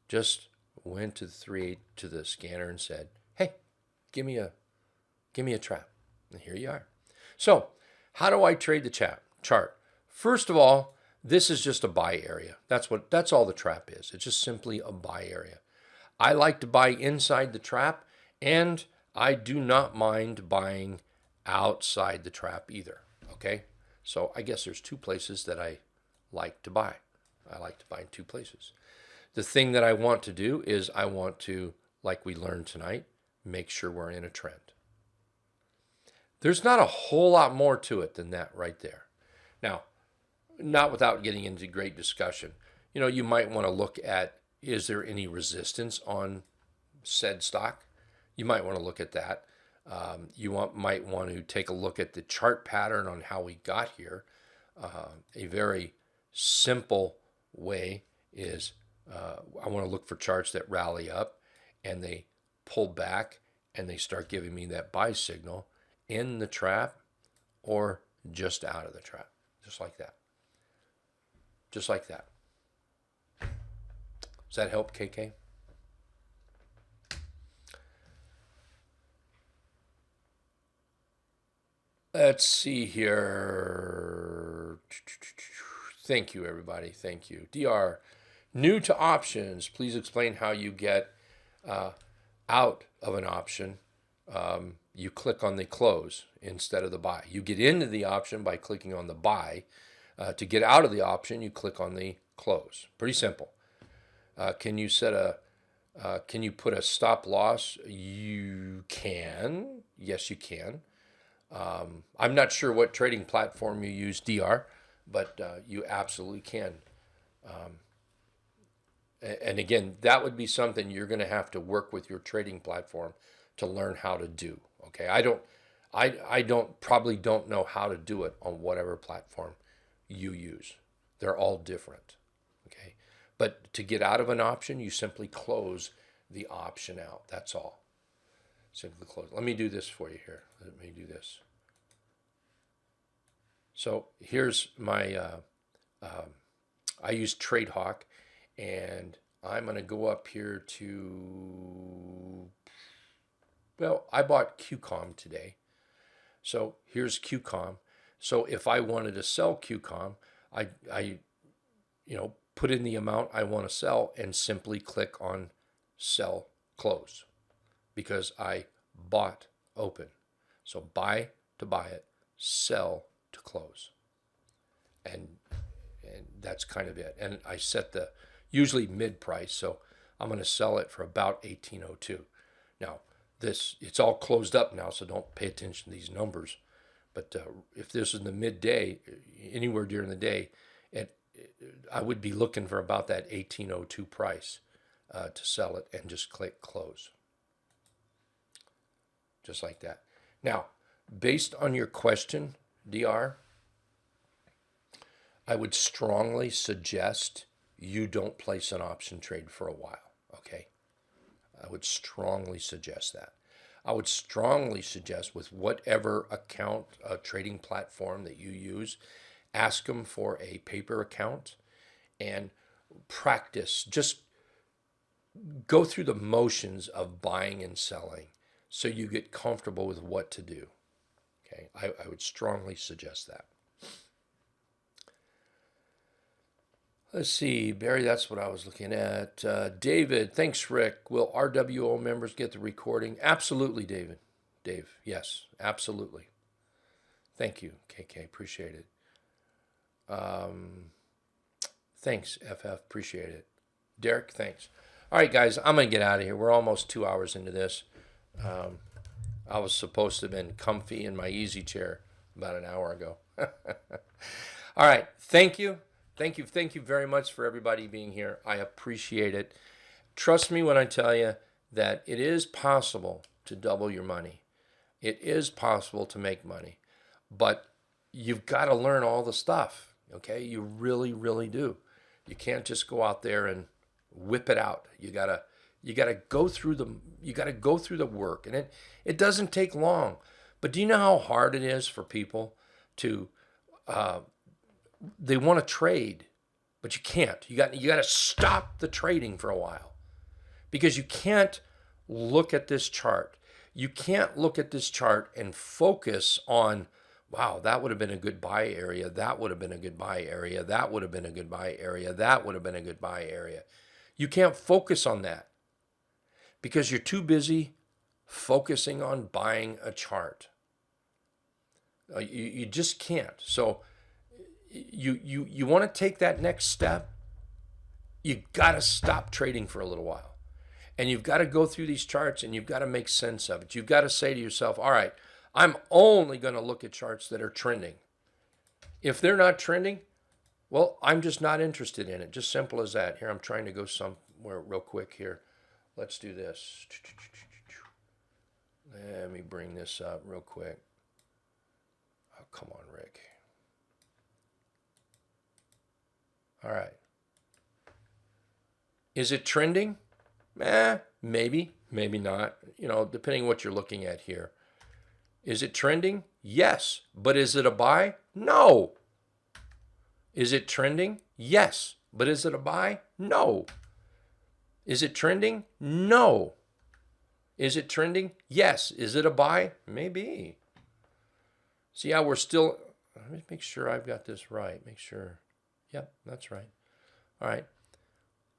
A: Just went to the 3/8 to the scanner and said, "Hey, give me a trap." And here you are. So, how do I trade the chart? First of all, this is just a buy area. That's all the trap is. It's just simply a buy area. I like to buy inside the trap, and I do not mind buying outside the trap either. Okay? So I guess there's two places that I like to buy. I like to buy in two places. The thing that I want to do is I want to, like we learned tonight, make sure we're in a trend. There's not a whole lot more to it than that right there. Now, not without getting into great discussion. You might want to look at, is there any resistance on said stock? You might want to look at that. Might want to take a look at the chart pattern on how we got here. A very simple way is I want to look for charts that rally up and they pull back and they start giving me that buy signal in the trap or just out of the trap. Just like that. Just like that. Does that help, KK? Let's see here. Thank you, everybody. Thank you. DR, new to options. Please explain how you get out of an option. You click on the close instead of the buy. You get into the option by clicking on the buy. To get out of the option, you click on the close. Pretty simple. Can you put a stop loss? You can. Yes, you can. I'm not sure what trading platform you use, DR, but you absolutely can. And again, that would be something you're going to have to work with your trading platform to learn how to do. Okay, I probably don't know how to do it on whatever platform you use. They're all different. Okay, but to get out of an option, you simply close the option out. That's all. Simply close. Let me do this for you here. Let me do this. So here's my, I use TradeHawk, and I'm going to go up here to, well, I bought QCOM today. So here's QCOM. So if I wanted to sell QCOM, I put in the amount I want to sell and simply click on sell close because I bought open. So buy to buy it, sell to close. And that's kind of it. And I set the usually mid price, so I'm going to sell it for about 1802. Now, it's all closed up now, so don't pay attention to these numbers. But if this is in the midday, anywhere during the day, I would be looking for about that 1802 price to sell it and just click close. Just like that. Now, based on your question, DR, I would strongly suggest you don't place an option trade for a while, okay? I would strongly suggest that. I would strongly suggest with whatever account, trading platform that you use, ask them for a paper account and practice. Just go through the motions of buying and selling so you get comfortable with what to do. Okay, I would strongly suggest that. Let's see, Barry, that's what I was looking at. David, thanks, Rick. Will RWO members get the recording? Absolutely, David. Dave, yes, absolutely. Thank you, KK, appreciate it. Thanks, FF, appreciate it. Derek, thanks. All right, guys, I'm going to get out of here. We're almost 2 hours into this. I was supposed to have been comfy in my easy chair about an hour ago. All right, thank you. Thank you very much for everybody being here. I appreciate it. Trust me when I tell you that it is possible to double your money. It is possible to make money, but you've got to learn all the stuff. Okay, you really, really do. You can't just go out there and whip it out. You gotta go through the work, and it doesn't take long. But do you know how hard it is for people to they want to trade, but you can't. You got to stop the trading for a while, because you can't look at this chart. You can't look at this chart and focus on, wow, that would have been a good buy area. That would have been a good buy area. That would have been a good buy area. That would have been a good buy area. You can't focus on that because you're too busy focusing on buying a chart. You just can't. So you want to take that next step. You got to stop trading for a little while. And you've got to go through these charts and you've got to make sense of it. You've got to say to yourself, all right, I'm only going to look at charts that are trending. If they're not trending, well, I'm just not interested in it. Just simple as that. Here, I'm trying to go somewhere real quick here. Let's do this. Let me bring this up real quick. Oh, come on, Rick. All right. Is it trending? Maybe, maybe not. Depending on what you're looking at here. Is it trending? Yes. But is it a buy? No. Is it trending? Yes. But is it a buy? No. Is it trending? No. Is it trending? Yes. Is it a buy? Maybe. See how we're still... Let me make sure I've got this right. Make sure. Yep, that's right. All right.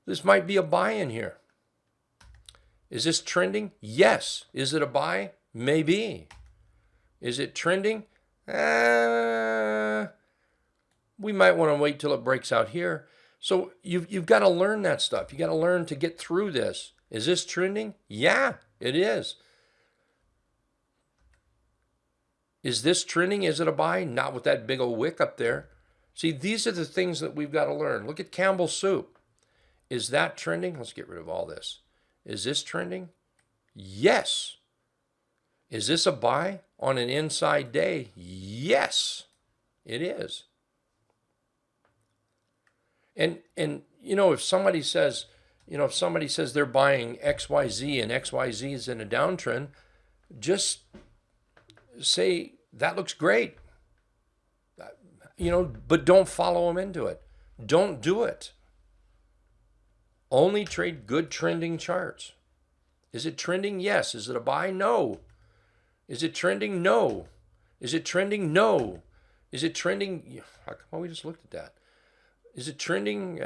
A: This might be a buy in here. Is this trending? Yes. Is it a buy? Maybe. Is it trending? We might want to wait till it breaks out here. So you've got to learn that stuff. You got to learn to get through this. Is this trending? Yeah, it is. Is this trending? Is it a buy? Not with that big old wick up there. See, these are the things that we've got to learn. Look at Campbell's soup. Is that trending? Let's get rid of all this. Is this trending? Yes. Is this a buy on an inside day? Yes, it is. And if somebody says, they're buying XYZ and XYZ is in a downtrend, just say that looks great. But don't follow them into it. Don't do it. Only trade good trending charts. Is it trending? Yes. Is it a buy? No. Is it trending? No. Is it trending? No. Is it trending? How come we just looked at that? Is it trending?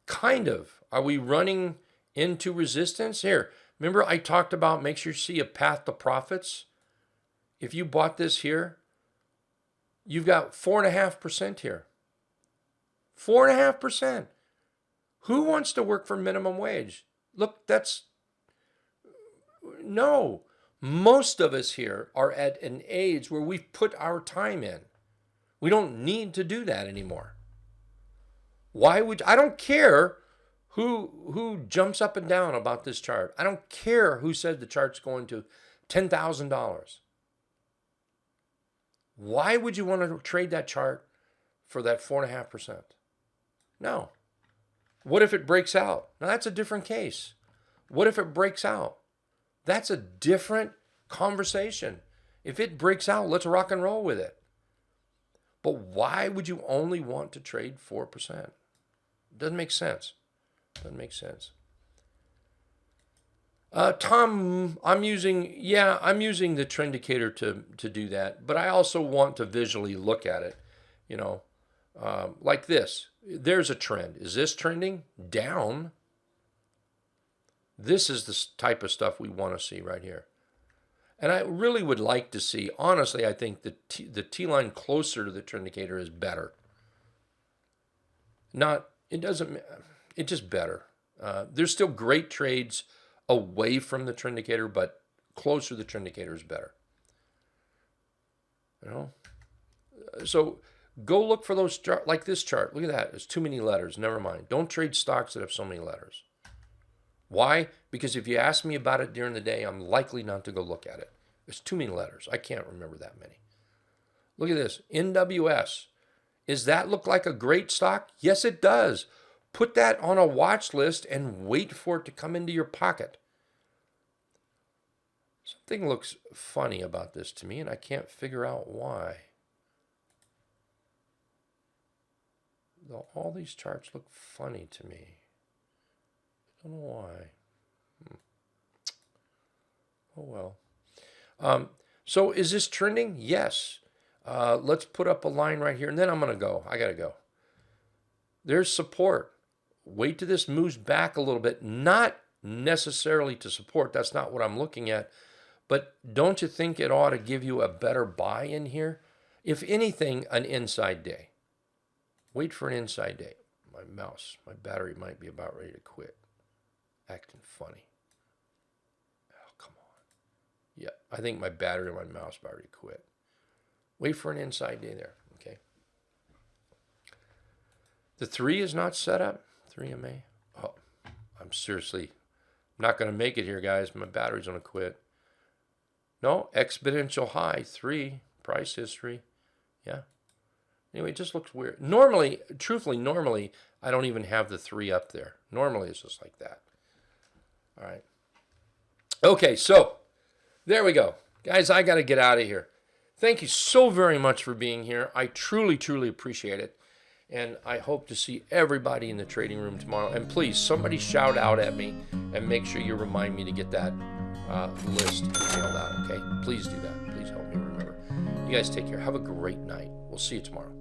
A: Kind of. Are we running into resistance? Here, remember I talked about make sure you see a path to profits. If you bought this here, you've got 4.5% here. 4.5%. Who wants to work for minimum wage? Look, no. Most of us here are at an age where we've put our time in. We don't need to do that anymore. I don't care who jumps up and down about this chart. I don't care who said the chart's going to $10,000. Why would you want to trade that chart for that 4.5%? No. What if it breaks out? Now that's a different case. What if it breaks out? That's a different conversation. If it breaks out, let's rock and roll with it. But why would you only want to trade 4%? Doesn't make sense. Doesn't make sense. Tom, I'm using the Trendicator to do that, but I also want to visually look at it, like this. There's a trend. Is this trending? Down. This is the type of stuff we want to see right here. And I really would like to see, honestly, I think the T-line closer to the Trendicator is better. It's just better. There's still great trades away from the Trendicator, but closer to the Trendicator is better. So go look for those charts, like this chart. Look at that. There's too many letters. Never mind. Don't trade stocks that have so many letters. Why? Because if you ask me about it during the day, I'm likely not to go look at it. There's too many letters. I can't remember that many. Look at this. NWS. Does that look like a great stock? Yes, it does. Put that on a watch list and wait for it to come into your pocket. Something looks funny about this to me, and I can't figure out why. All these charts look funny to me. I don't know why. Oh well. So is this trending? Yes. Let's put up a line right here, and then I'm going to go. I got to go. There's support. Wait till this moves back a little bit. Not necessarily to support. That's not what I'm looking at. But don't you think it ought to give you a better buy in here? If anything, an inside day. Wait for an inside day. My battery might be about ready to quit. Acting funny. Oh, come on. Yeah, I think my battery on my mouse about ready to quit. Wait for an inside day there, okay? The 3 is not set up. 3MA. Oh, I'm seriously not going to make it here, guys. My battery's going to quit. No, exponential high, 3, price history. Yeah. Anyway, it just looks weird. Normally, truthfully, I don't even have the 3 up there. Normally, it's just like that. All right. Okay, so there we go. Guys, I got to get out of here. Thank you so very much for being here. I truly, truly appreciate it. And I hope to see everybody in the trading room tomorrow. And please, somebody shout out at me and make sure you remind me to get that list emailed out, okay? Please do that. Please help me remember. You guys take care. Have a great night. We'll see you tomorrow.